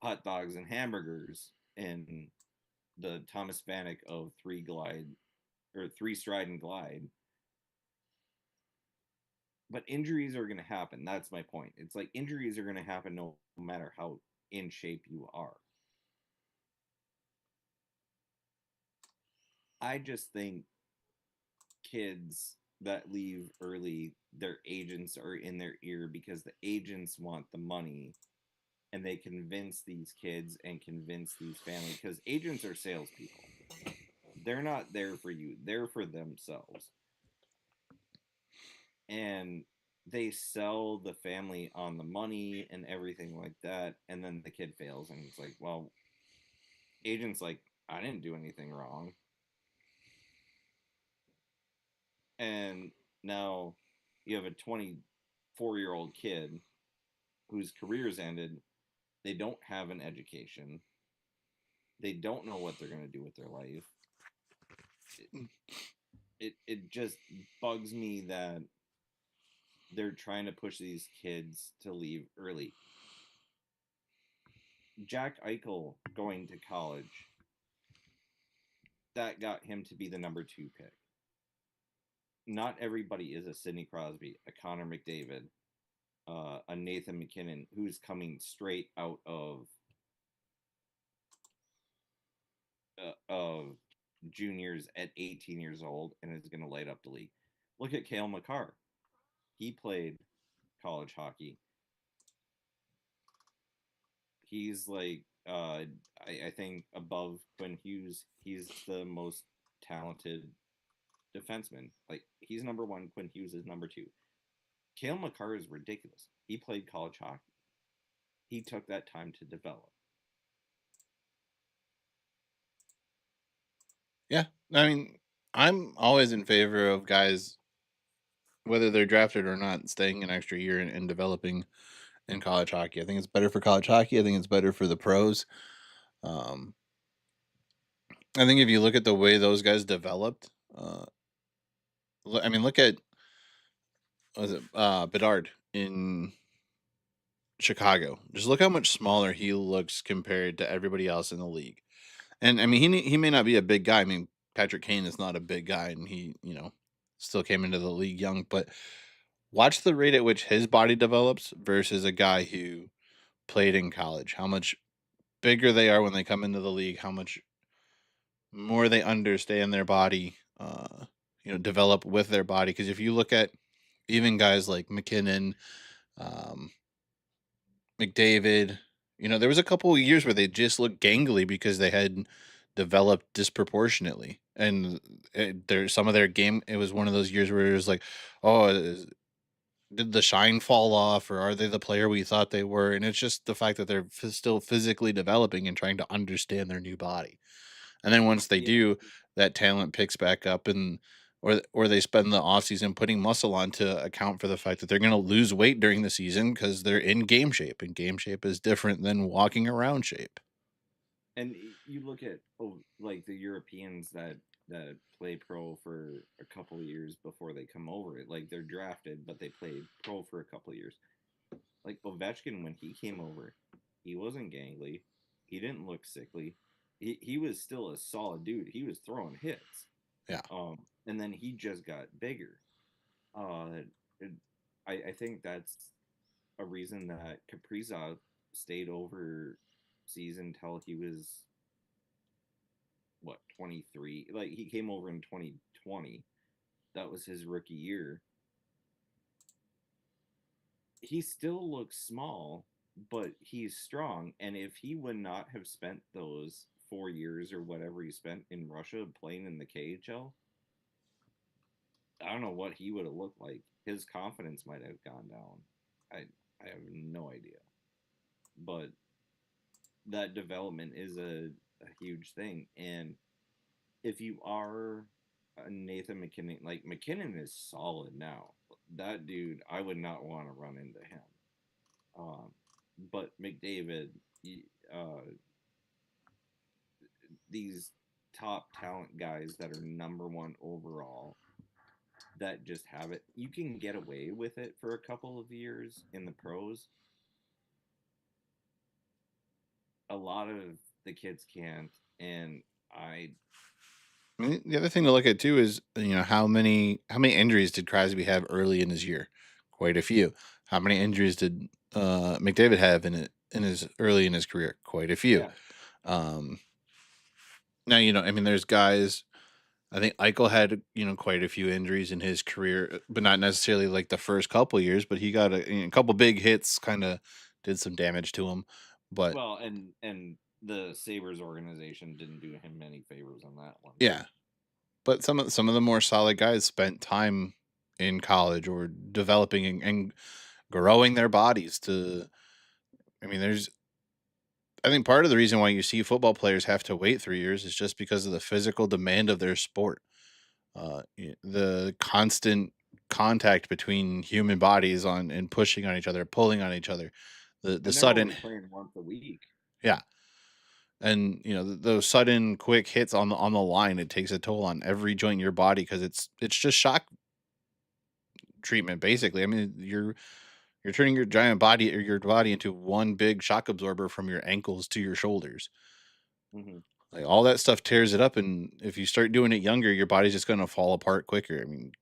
hot dogs and hamburgers and the Thomas Vanek of three stride and glide. But injuries are going to happen. That's my point. It's like injuries are going to happen no matter how in shape you are. I just think kids that leave early, their agents are in their ear because the agents want the money and they convince these kids and convince these families because agents are salespeople. they're not there for you. They're for themselves. And they sell the family on the money and everything like that. And then the kid fails. And it's like, well, agent's like, I didn't do anything wrong. And now you have a 24-year-old kid whose career's ended. They don't have an education. They don't know what they're going to do with their life. It just bugs me that they're trying to push these kids to leave early. Jack Eichel going to college, that got him to be the number 2 pick. Not everybody is a Sidney Crosby, a Connor McDavid, a Nathan McKinnon, who's coming straight out of juniors at 18 years old and is going to light up the league. Look at Cale Makar. He played college hockey. He's like, I think above Quinn Hughes, he's the most talented defenseman. Like, he's number 1, Quinn Hughes is number 2. Cale Makar is ridiculous. He played college hockey. He took that time to develop. Yeah, I mean, I'm always in favor of guys, whether they're drafted or not, staying an extra year and developing in college hockey. I think it's better for college hockey. I think it's better for the pros. Um, I think if you look at the way those guys developed, I mean, look at was it Bedard in Chicago. Just look how much smaller he looks compared to everybody else in the league. And I mean, he may not be a big guy. I mean, Patrick Kane is not a big guy, and he still came into the league young. But watch the rate at which his body develops versus a guy who played in college. How much bigger they are when they come into the league. How much more they understand their body. Develop with their body. Because if you look at even guys like McKinnon, um, McDavid, there was a couple of years where they just looked gangly because they had developed disproportionately. And there's some of their game. It was one of those years where it was like, oh, did the shine fall off, or are they the player we thought they were? And it's just the fact that they're still physically developing and trying to understand their new body. And then once they do, that talent picks back up, and or they spend the offseason putting muscle on to account for the fact that they're going to lose weight during the season because they're in game shape, and game shape is different than walking around shape. And you look at like the Europeans that play pro for a couple of years before they come over. Like, they're drafted, but they played pro for a couple of years. Like Ovechkin, when he came over, he wasn't gangly. He didn't look sickly. He was still a solid dude. He was throwing hits. Yeah. And then he just got bigger. I think that's a reason that Kaprizov stayed over season till he was 23. Like, he came over in 2020. That was his rookie year. He still looks small, but he's strong. And if he would not have spent those 4 years or whatever he spent in Russia playing in the KHL, I don't know what he would have looked like. His confidence might have gone down. I have no idea. But that development is a huge thing. And if you are a Nathan McKinnon, like, McKinnon is solid now. That dude, I would not want to run into him. But McDavid, these top talent guys that are number 1 overall, that just have it, you can get away with it for a couple of years in the pros. A lot of the kids can't, and I mean, the other thing to look at too is how many injuries did Crosby have early in his year? Quite a few. How many injuries did McDavid have in his early in his career? Quite a few. Yeah. Now I mean, there's guys. I think Eichel had quite a few injuries in his career, but not necessarily like the first couple years. But he got a couple big hits, kind of did some damage to him. But well, and the Sabres organization didn't do him any favors on that one. Yeah, but some of the more solid guys spent time in college or developing and growing their bodies to. I mean, I think part of the reason why you see football players have to wait 3 years is just because of the physical demand of their sport. The constant contact between human bodies on and pushing on each other, pulling on each other, the And they're sudden, only playing once a week. yeah, and those sudden quick hits on the line, it takes a toll on every joint in your body because it's just shock treatment basically. I mean, you're turning your giant body or your body into one big shock absorber from your ankles to your shoulders. Mm-hmm. Like all that stuff tears it up, and if you start doing it younger, your body's just going to fall apart quicker. I mean,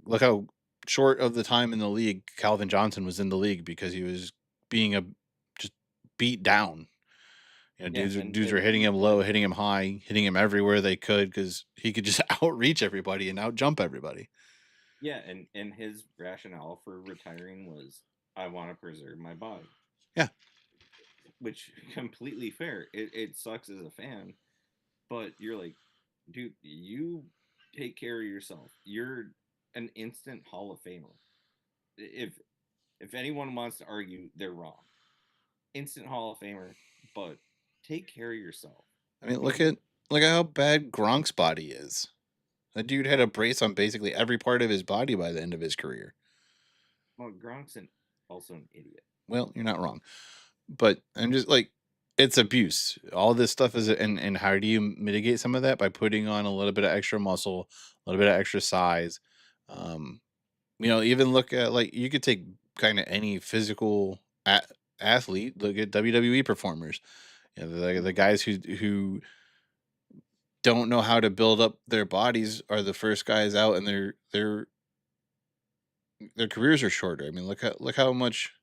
look how short of the time in the league Calvin Johnson was in the league because he was being just beat down. Yeah, Dudes were and hitting him low, hitting him high, hitting him everywhere they could because he could just outreach everybody and outjump everybody. yeah, and his rationale for retiring was, I want to preserve my body. Yeah, Which completely fair. It sucks as a fan, but you're like, dude, you take care of yourself. You're an instant Hall of Famer. If if anyone wants to argue, they're wrong. Instant Hall of Famer, but take care of yourself. I mean, Don't look at how bad Gronk's body is. That dude had a brace on basically every part of his body by the end of his career. well, also an idiot. Well, you're not wrong. But I'm just like, it's abuse. All this stuff is, and how do you mitigate some of that by putting on a little bit of extra muscle, a little bit of extra size? Um, even look at like you could take kind of any physical athlete. Look at WWE performers. The guys who don't know how to build up their bodies are the first guys out, and their careers are shorter. I mean, look how much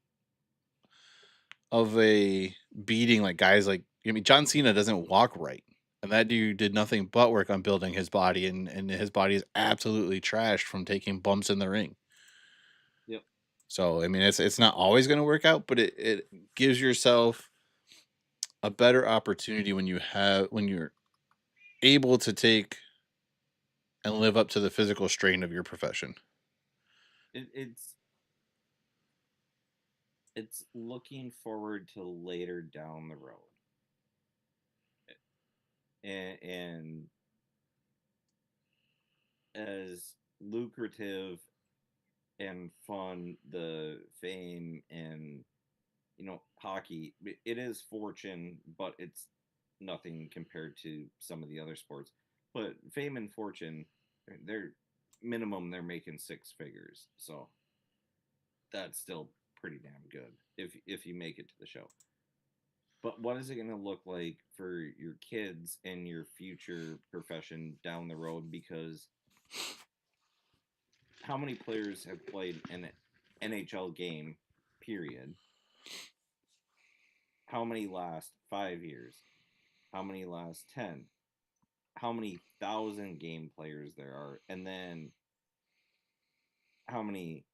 of a beating like guys like John Cena doesn't walk right. And that dude did nothing but work on building his body and his body is absolutely trashed from taking bumps in the ring. Yep. So I mean it's not always gonna work out, but it gives yourself a better opportunity when you're able to take and live up to the physical strain of your profession. It, it's looking forward to later down the road. And as lucrative and fun the fame and hockey, it is fortune, but it's nothing compared to some of the other sports. But fame and fortune, they're minimum they're making six figures, so that's still pretty damn good if you make it to the show. But what is it going to look like for your kids and your future profession down the road? Because how many players have played an NHL game, period? How many last 5 years? How many last 10? How many thousand game players there are? And then how many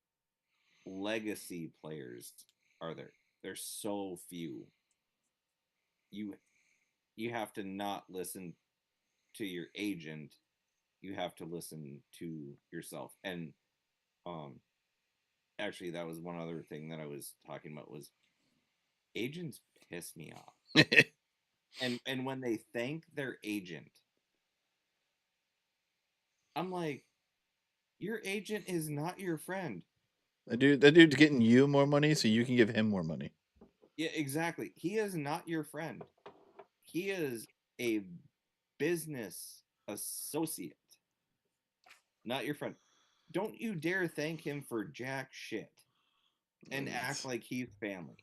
legacy players are there? There's so few. You you have to not listen to your agent. You have to listen to yourself. And um actually that was one other thing that I was talking about was agents piss me off. And when they thank their agent, I'm like, your agent is not your friend. That dude's getting you more money so you can give him more money. Yeah, exactly. He is not your friend. He is a business associate, not your friend. Don't you dare thank him for jack shit and act like he's family.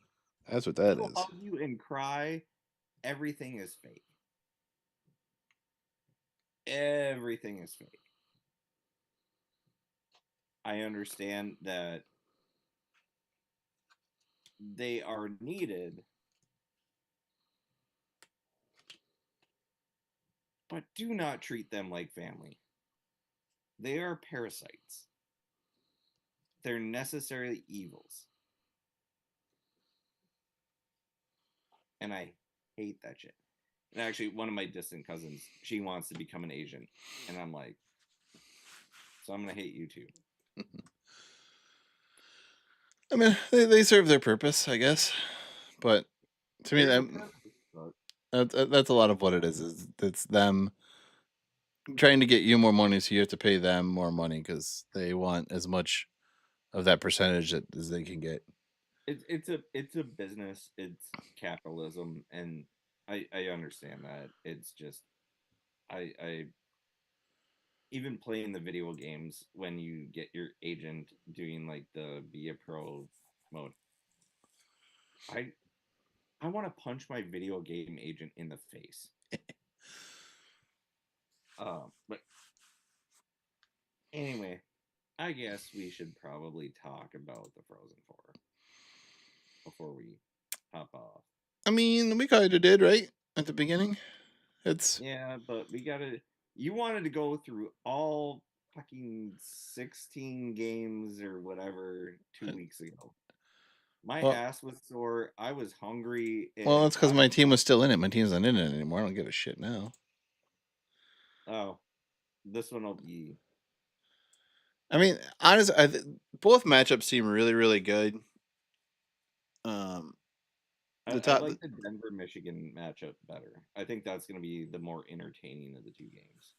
That's what that He'll is. hug you and cry. Everything is fake. Everything is fake. I understand that they are needed, but do not treat them like family. They are parasites. They're necessarily evils. And I hate that shit. And actually, one of my distant cousins, she wants to become an agent, and I'm like, so I'm gonna hate you too. I mean, they serve their purpose, I guess. But to me, There's a purpose, but that's a lot of what it is. Is it's them trying to get you more money, so you have to pay them more money because they want as much of that percentage as they can get. it's a business, it's capitalism, and I understand that. It's just I even playing the video games when you get your agent doing like the be a pro mode. I I want to punch my video game agent in the face. But anyway, I guess we should probably talk about the Frozen Four before we hop off. I mean, we kind of did right at the beginning. It's Yeah, but we gotta. You wanted to go through all fucking 16 games or whatever 2 weeks ago. My well, ass was sore. I was hungry, well, and that's because my team was still in it. My team's not in it anymore. I don't give a shit now. oh, this one will be. I mean, honestly, both matchups seem really, really good. Um, the I top like the Denver Michigan matchup better. I think that's going to be the more entertaining of the two games.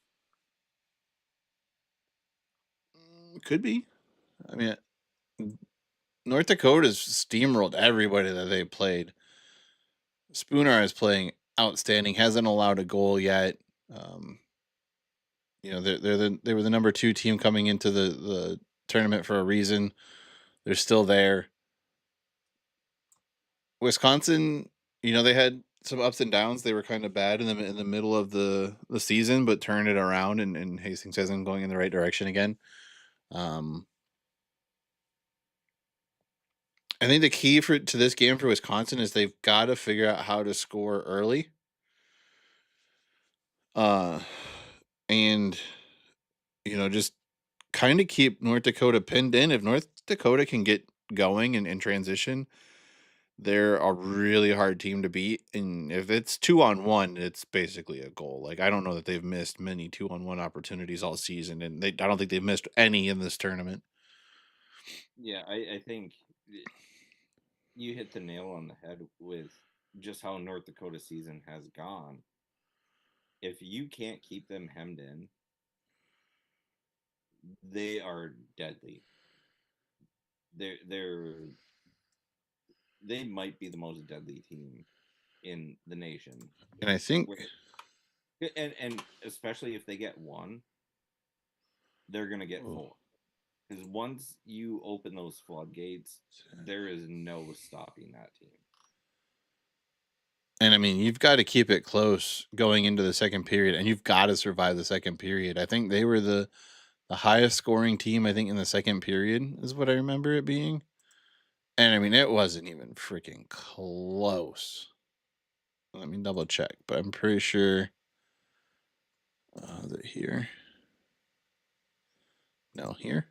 could be. I mean, North Dakota's steamrolled everybody that they played. Spooner is playing outstanding. Hasn't allowed a goal yet. Um, they were the number 2 team coming into the tournament for a reason. They're still there. Wisconsin, they had some ups and downs. They were kind of bad in the middle of the season, but turned it around, and Hastings has them going in the right direction again. Um, I think the key to this game for Wisconsin is they've got to figure out how to score early. And just kind of keep North Dakota pinned in. If North Dakota can get going and transition, they're a really hard team to beat. And if it's 2-on-1, it's basically a goal. Like, I don't know that they've missed many 2-on-1 opportunities all season, and I don't think they've missed any in this tournament. Yeah, I think you hit the nail on the head with just how North Dakota season has gone. If you can't keep them hemmed in, they are deadly. They're they might be the most deadly team in the nation. And I think, And especially if they get one, they're gonna get four. Because once you open those floodgates, there is no stopping that team. and I mean, you've got to keep it close going into the second period, and you've got to survive the second period. I think they were the highest scoring team, I think, in the second period, is what I remember it being. And I mean, it wasn't even freaking close. Let me double check, but I'm pretty sure. Is it here? No, here.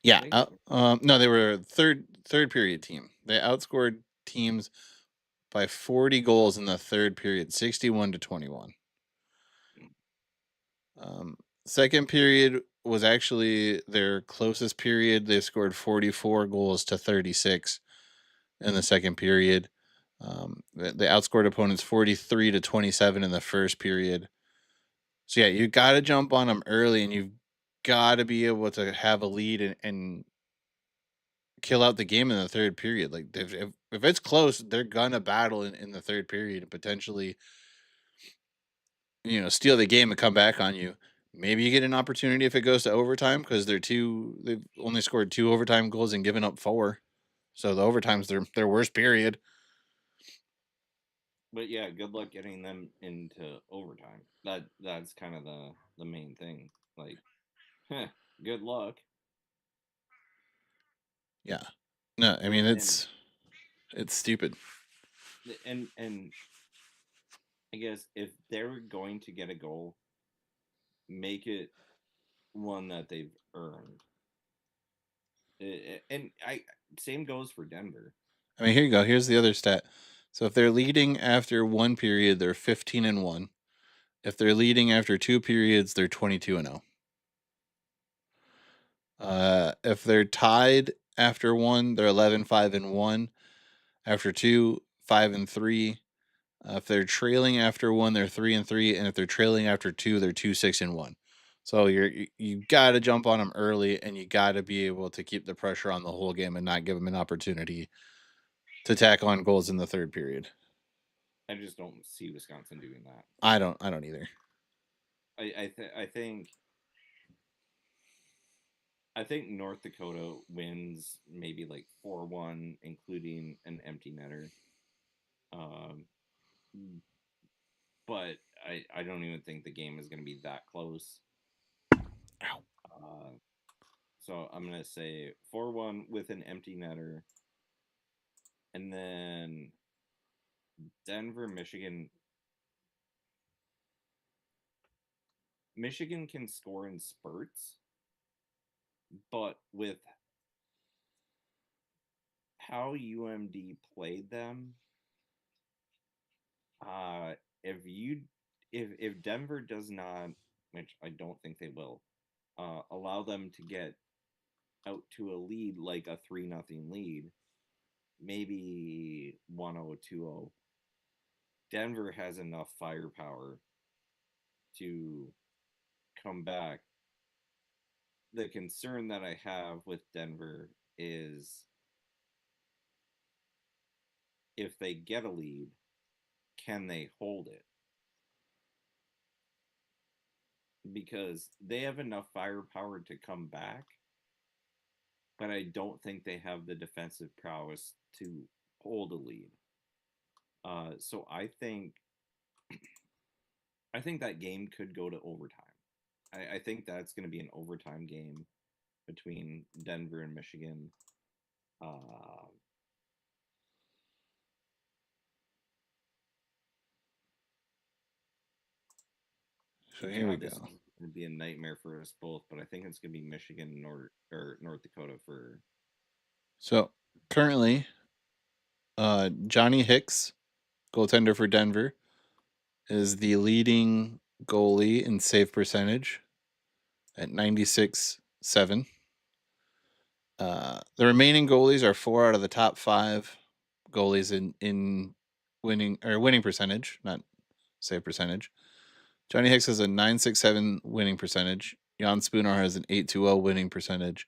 Yeah. No, they were third period team. They outscored teams by 40 goals in the third period, 61-21. Second period was actually their closest period. They scored 44 goals to 36 in the second period. They outscored opponents 43-27 in the first period. So yeah, you got to jump on them early, and you've got to be able to have a lead and kill out the game in the third period. Like, if it's close, they're gonna battle in the third period and potentially, steal the game and come back on you. Maybe you get an opportunity if it goes to overtime because they've only scored 2 overtime goals and given up 4. So the overtime's their worst period. But yeah, good luck getting them into overtime. That's kind of the main thing. Like, good luck. Yeah. No, I mean, And it's stupid. and I guess if they're going to get a goal, make it one that they've earned. And I same goes for Denver. I mean, here you go. Here's the other stat. So if they're leading after one period, they're 15-1. If they're leading after two periods, they're 22-0. If they're tied after one, they're 11-5-1. After two, 5-3. If they're trailing after one, they're 3-3, and if they're trailing after two, they're 2-6-1. So you got to jump on them early, and you got to be able to keep the pressure on the whole game and not give them an opportunity to tack on goals in the third period. I just don't see Wisconsin doing that. I don't either. I think North Dakota wins maybe like 4-1, including an empty netter. But I don't even think the game is going to be that close. Ow. So I'm going to say 4-1 with an empty netter. And then Denver, Michigan. Michigan can score in spurts, but with how UMD played them, if Denver does not, which I don't think they will, allow them to get out to a lead like a 3-0 lead, maybe 1-0, 2-0, Denver has enough firepower to come back. The concern that I have with Denver is if they get a lead, can they hold it? Because they have enough firepower to come back, but I don't think they have the defensive prowess to hold a lead. So I think that game could go to overtime. I think that's going to be an overtime game between Denver and Michigan. So here we This go. is going to be a nightmare for us both, but I think it's going to be Michigan or North Dakota for. So currently, Johnny Hicks, goaltender for Denver, is the leading goalie in save percentage at 96.7. The remaining goalies are 4 out of the top 5 goalies in winning percentage, not save percentage. Johnny Hicks has a 9.67 winning percentage. Jan Spooner has an 8.20 winning percentage.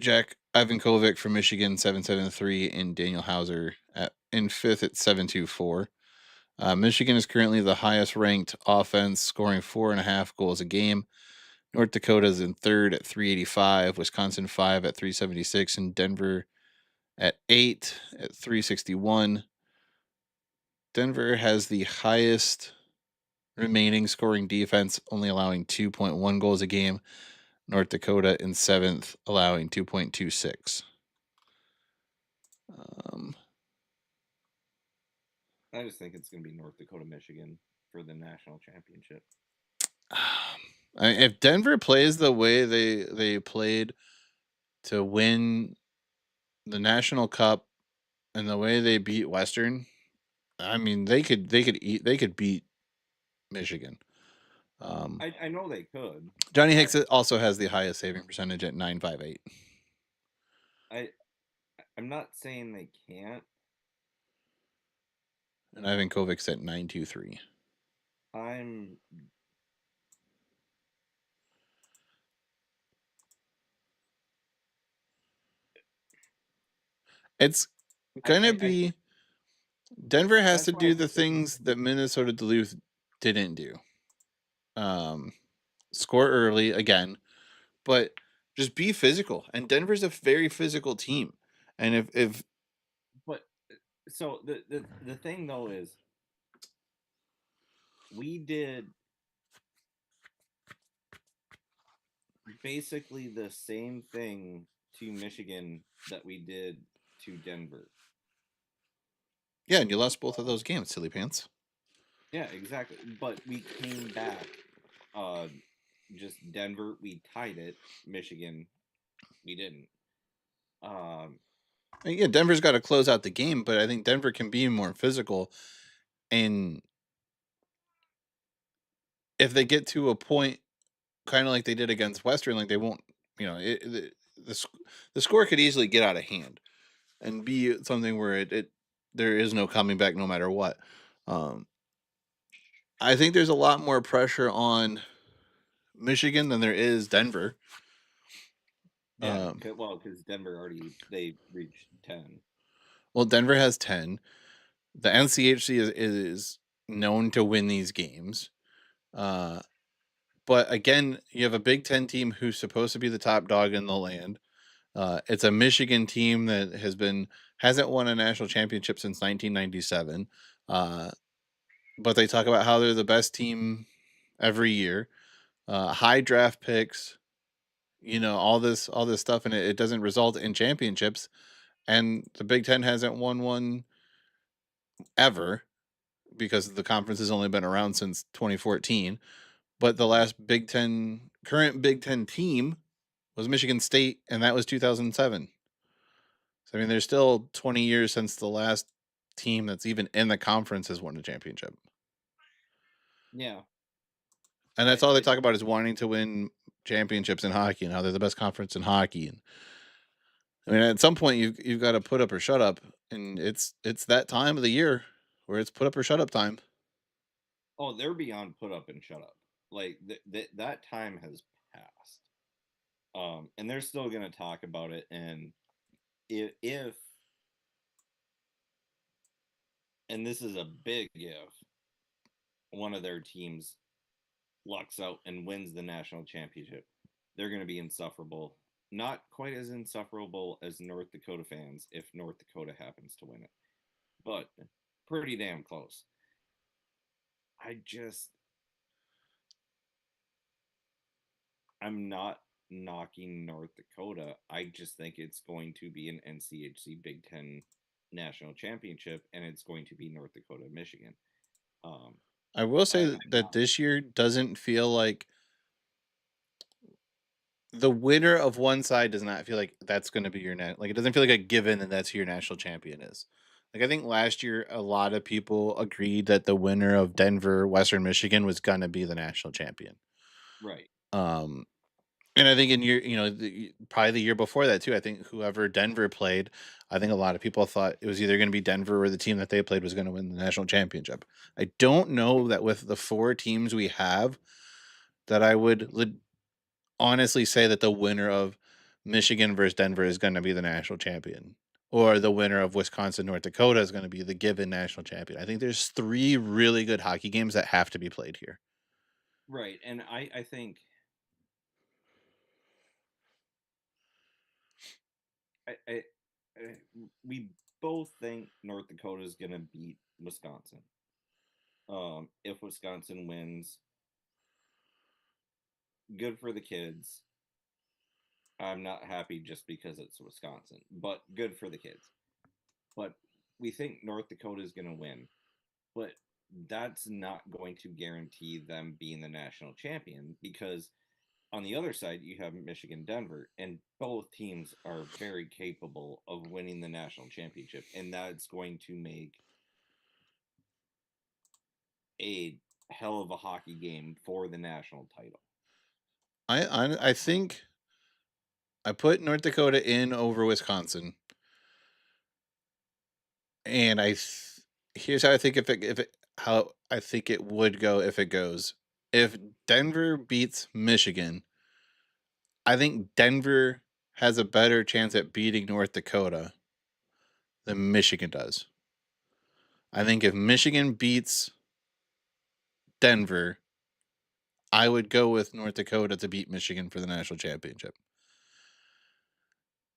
Jack Ivankovic from Michigan 7.73, and Daniel Hauser in fifth at 7.24. Michigan is currently the highest ranked offense, scoring 4.5 goals a game. North Dakota is in third at 385, Wisconsin 5 at 376, and Denver at 8 at 361. Denver has the highest remaining scoring defense, only allowing 2.1 goals a game. North Dakota in 7th, allowing 2.26. I just think it's going to be North Dakota, Michigan for the national championship. If Denver plays the way they played to win the National Cup and the way they beat Western, I mean they could beat Michigan. I know they could. Johnny Hicks also has the highest saving percentage at 9.58. I'm not saying they can't. And Ivan Kovic's at 9.23. It's gonna be Denver has to do the things that Minnesota Duluth didn't do. Score early again, but just be physical. And Denver's a very physical team. And if but so the thing though is we did basically the same thing to Michigan that we did to Denver. Yeah, and you lost both of those games, silly pants. Yeah, exactly. But we came back. Just Denver, we tied it. Michigan, we didn't. And yeah, Denver's got to close out the game, but I think Denver can be more physical. And if they get to a point, kind of like they did against Western, like they won't, the score could easily get out of hand and be something where it there is no coming back no matter what. Um, I think there's a lot more pressure on Michigan than there is Denver. Yeah, Um, because Denver they reached 10. well, Denver has 10. The NCHC is known to win these games. Uh, but again, you have a Big Ten team who's supposed to be the top dog in the land. It's a Michigan team that hasn't won a national championship since 1997. Uh, but they talk about how they're the best team every year. High draft picks, all this stuff, and it doesn't result in championships. And the Big Ten hasn't won one ever because the conference has only been around since 2014. But the last current Big Ten team was Michigan State, and that was 2007. So I mean, there's still 20 years since the last team that's even in the conference has won a championship. Yeah. And that's I, all they I talk about is wanting to win championships in hockey and how they're the best conference in hockey. And I mean, at some point you've got to put up or shut up, and it's that time of the year where it's put up or shut up time. oh, they're beyond put up and shut up. Like that time has passed. And they're still going to talk about it. And if and this is a big if one of their teams lucks out and wins the national championship, they're going to be insufferable. Not quite as insufferable as North Dakota fans if North Dakota happens to win it, but pretty damn close. I'm not knocking North Dakota. I just think it's going to be an NCHC Big Ten national championship, and it's going to be North Dakota, Michigan. I will I, say that this year doesn't feel like the winner of one side does not feel like that's going to be like it doesn't feel like a given and that's who your national champion is. Like I think last year a lot of people agreed that the winner of Denver Western Michigan was going to be the national champion. right. Um and I think in probably the year before that too, I think whoever Denver played, I think a lot of people thought it was either going to be Denver or the team that they played was going to win the national championship. I don't know that with the four teams we have that I would honestly say that the winner of Michigan versus Denver is going to be the national champion, or the winner of Wisconsin North Dakota is going to be the given national champion. I think there's three really good hockey games that have to be played here. Right. And I think I we both think North Dakota is going to beat Wisconsin. If Wisconsin wins, good for the kids. I'm not happy just because it's Wisconsin, but good for the kids. But we think North Dakota is going to win, but that's not going to guarantee them being the national champion because on the other side you have Michigan Denver and both teams are very capable of winning the national championship and that's going to make a hell of a hockey game for the national title. I think I put North Dakota in over Wisconsin, and here's how I think if it how I think it would go if it goes. If Denver beats Michigan, I think Denver has a better chance at beating North Dakota than Michigan does. I think if Michigan beats Denver, I would go with North Dakota to beat Michigan for the national championship.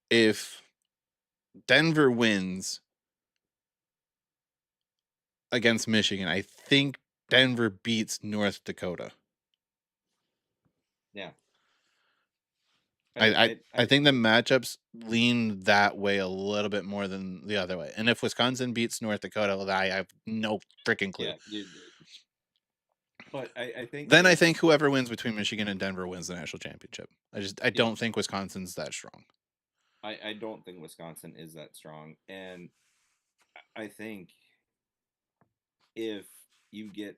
If Denver wins against Michigan, I think Denver beats North Dakota. Yeah. I think the matchups lean that way a little bit more than the other way. And if Wisconsin beats North Dakota, well, I have no freaking clue. Yeah, but I think Then I think whoever wins between Michigan and Denver wins the national championship. I Yeah. don't think Wisconsin's that strong. I don't think Wisconsin is that strong, and I think if you get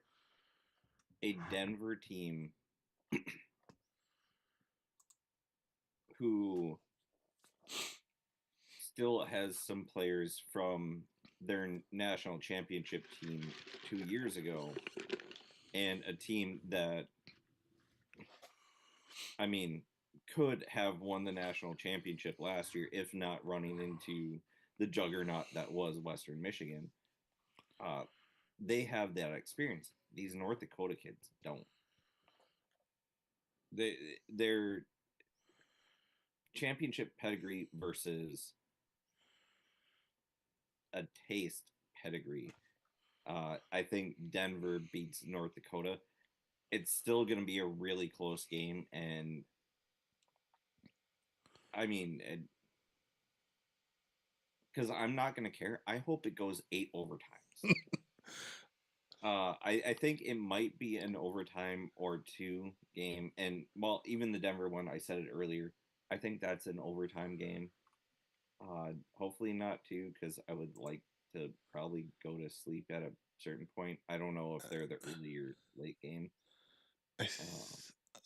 a Denver team who still has some players from their national championship team 2 years ago, and a team that, I mean, could have won the national championship last year if not running into the juggernaut that was Western Michigan. Uh, they have that experience. These North Dakota kids don't. Their championship pedigree versus a taste pedigree. I think Denver beats North Dakota. It's still going to be a really close game, and I mean, because I'm not going to care. I hope it goes 8 overtimes. I think it might be an overtime or two game, and well, even the Denver one, I said it earlier. I think that's an overtime game. Hopefully not two, because I would like to probably go to sleep at a certain point. I don't know if they're the early or late game.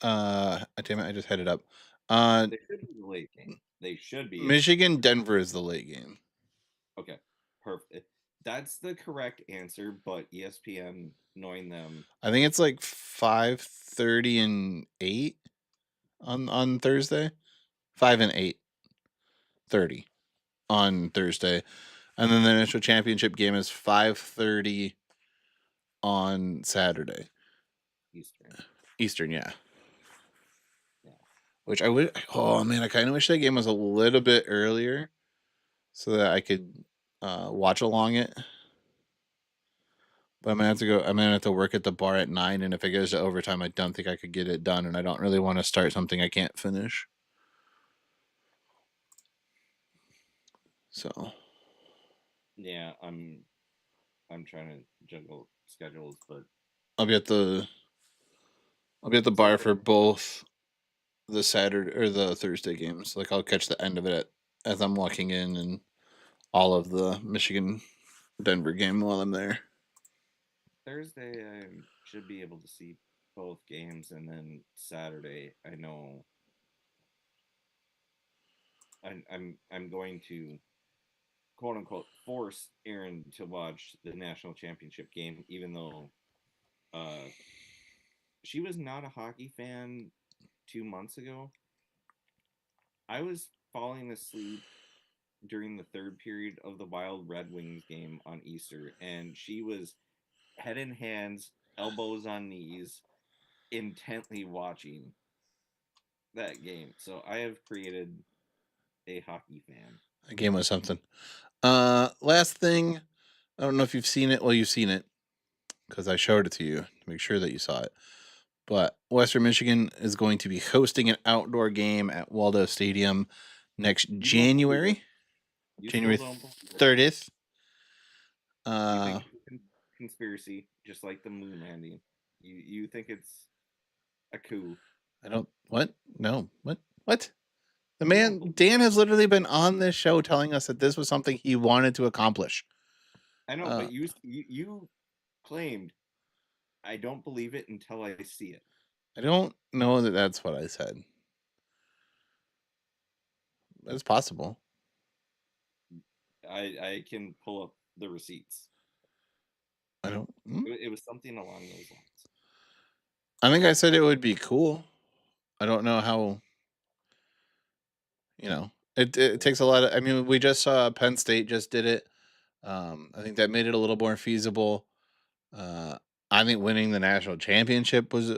Damn it, I just had it up. They should be the late game. They should be. Michigan Denver is the late game. Okay, perfect. That's the correct answer, but ESPN, knowing them, I think it's like 5:30 and 8 on Thursday. 5 and 8:30 on Thursday. And then the national championship game is 5:30 on Saturday. Eastern, yeah. Which I would. Oh man, I kind of wish that game was a little bit earlier, so that I could watch along it. But I'm gonna have to go. I'm gonna have to work at the bar at 9, and if it goes to overtime, I don't think I could get it done, and I don't really want to start something I can't finish. So. Yeah, I'm trying to juggle schedules, but I'll be at the bar for both the Saturday or the Thursday games. Like I'll catch the end of it as I'm walking in, and all of the Michigan Denver game while I'm there. Thursday I should be able to see both games, and then Saturday I know I'm going to quote unquote force Aaron to watch the national championship game, even though she was not a hockey fan 2 months ago. I was falling asleep during the third period of the Wild Red Wings game on Easter, and she was head in hands, elbows on knees, intently watching that game. So I have created a hockey fan. That game was something. Last thing, I don't know if you've seen it. Well, you've seen it because I showed it to you to make sure that you saw it. But Western Michigan is going to be hosting an outdoor game at Waldo Stadium next January. January 30th. You think it's conspiracy, just like the moon landing. You think it's a coup. I don't. What? No. What? The man, Dan, has literally been on this show telling us that this was something he wanted to accomplish. I know, but you claimed, I don't believe it until I see it. I don't know that that's what I said. It's possible. I can pull up the receipts. I don't. It was something along those lines. I think I said it would be cool. I don't know how. It takes a lot of. I mean, we just saw Penn State just did it. I think that made it a little more feasible. I think winning the national championship was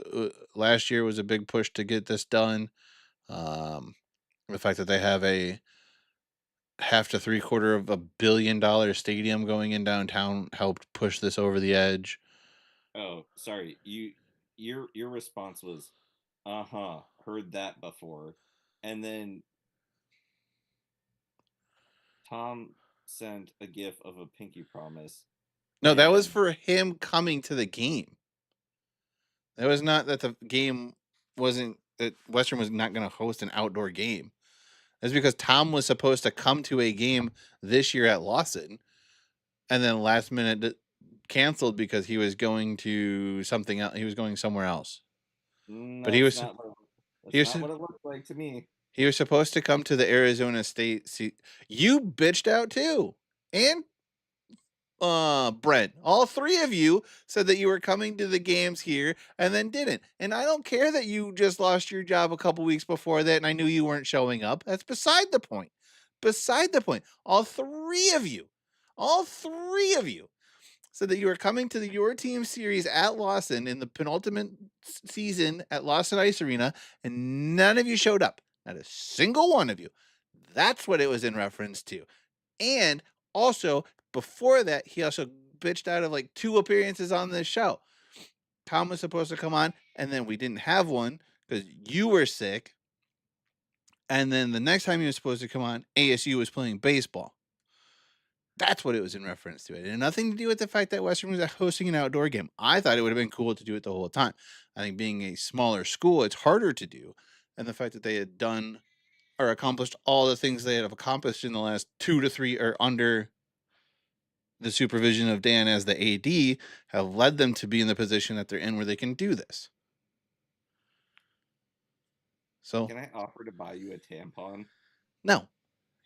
last year was a big push to get this done. The fact that they have a half to $750 million stadium going in downtown helped push this over the edge. Oh, sorry. Your response was, heard that before. And then Tom sent a gif of a pinky promise. No, that was for him coming to the game. That was not that the game wasn't that Western was not going to host an outdoor game. It's because Tom was supposed to come to a game this year at Lawson, and then last minute canceled because he was going to something else. He was going somewhere else. But he was That's he was not what it looked like to me. he was supposed to come to the Arizona State. You bitched out too, and Brent, all three of you said that you were coming to the games here and then didn't. And I don't care that you just lost your job a couple weeks before that and I knew you weren't showing up. That's beside the point. Beside the point. All three of you said that you were coming to your team series at Lawson in the penultimate season at Lawson Ice Arena, and none of you showed up. Not a single one of you. That's what it was in reference to. And also, before that, he also bitched out of like 2 appearances on this show. Tom was supposed to come on, and then we didn't have one because you were sick. And then the next time he was supposed to come on, ASU was playing baseball. That's what it was in reference to. It had nothing to do with the fact that Western was hosting an outdoor game. I thought it would have been cool to do it the whole time. I think being a smaller school, it's harder to do. And the fact that they had done or accomplished all the things they have accomplished in the last 2 to 3 or under the supervision of Dan as the AD have led them to be in the position that they're in where they can do this. So Can I offer to buy you a tampon? no,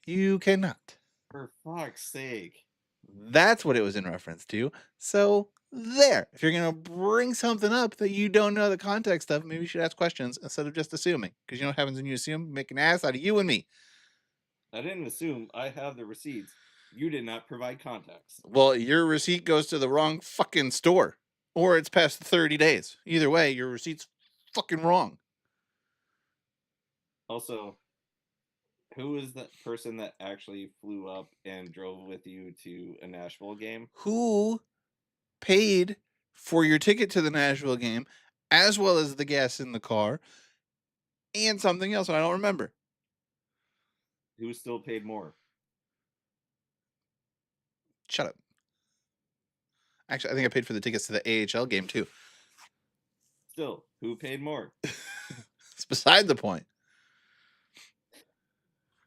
you cannot. For fuck's sake. That's what it was in reference to. So there, if you're going to bring something up that you don't know the context of, maybe you should ask questions instead of just assuming. Because you know what happens when you assume? Make an ass out of you and me. I didn't assume. I have the receipts. You did not provide context. Well, your receipt goes to the wrong fucking store. Or it's past 30 days. Either way, your receipt's fucking wrong. Also, who is that person that actually flew up and drove with you to a Nashville game? Who paid for your ticket to the Nashville game, as well as the gas in the car, and something else, and I don't remember. Who still paid more? Shut up. Actually, I think I paid for the tickets to the AHL game, too. Still, who paid more? It's beside the point.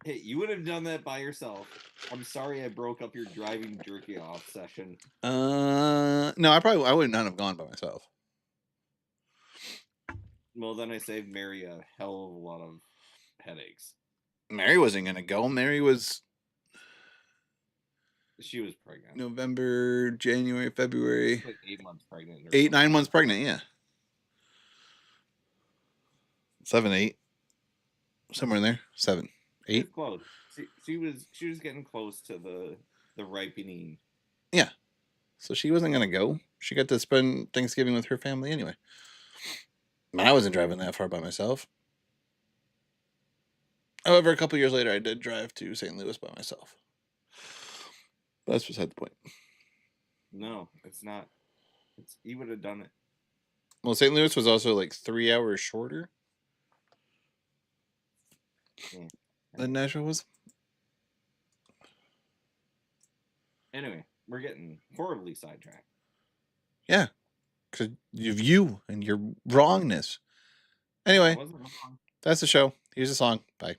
Hey, you would have done that by yourself. I'm sorry I broke up your driving jerky off session. No, I would not have gone by myself. Well, then I saved Mary a hell of a lot of headaches. Mary wasn't going to go. Mary was She was pregnant. November, January, February. Like 8 months pregnant. 9 months pregnant, yeah. 7, 8. Somewhere in there. 7, 8. Close. She was getting close to the ripening. Yeah. So she wasn't going to go. She got to spend Thanksgiving with her family anyway. I wasn't driving that far by myself. However, a couple years later, I did drive to St. Louis by myself. But that's beside the point. No, it's not. He would have done it. Well, St. Louis was also like 3 hours shorter than Nashville was. Anyway, we're getting horribly sidetracked. Yeah. Because of you and your wrongness. Anyway, Wasn't wrong. that's the show. Here's the song. Bye.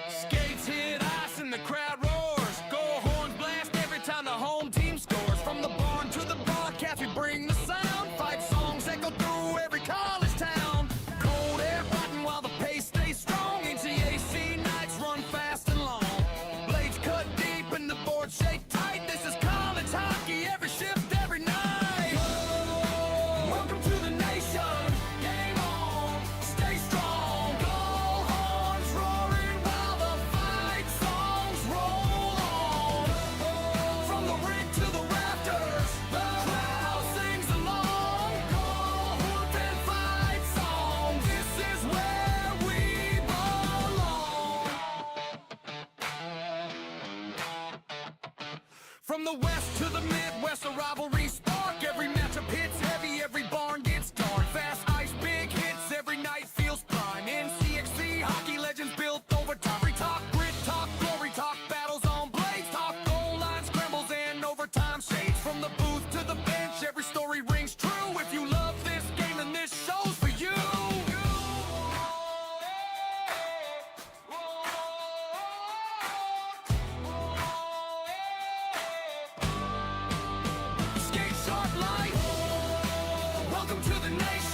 Skates hit ice and the crowd roars. Go horns blast every time the home team scores. From the barn to the broadcast, we bring the sound. Fight songs echo through every college town. Cold air biting while the pace stays strong. NCHC nights run fast and long. Blades cut deep and the boards shake tight. This is college hockey, every shift, every night. Welcome to the nation. Game on, stay strong. Go horns roaring while the fight songs roll on. From the rink to the rafters, the crowd sings along. Go horns and fight songs. This is where we belong. From the west to the midwest, a rivalry spark. Every matchup hits heavy, every barn gets dark. Fast ice, big hits, every night feels prime. NCHC hockey legends built over time. Free talk, grit talk, glory talk, battles on blades. Talk goal line scrambles and overtime shades. From the booth to the bench, every story rings true. If you love this game, then this show's for you. Welcome to the nation.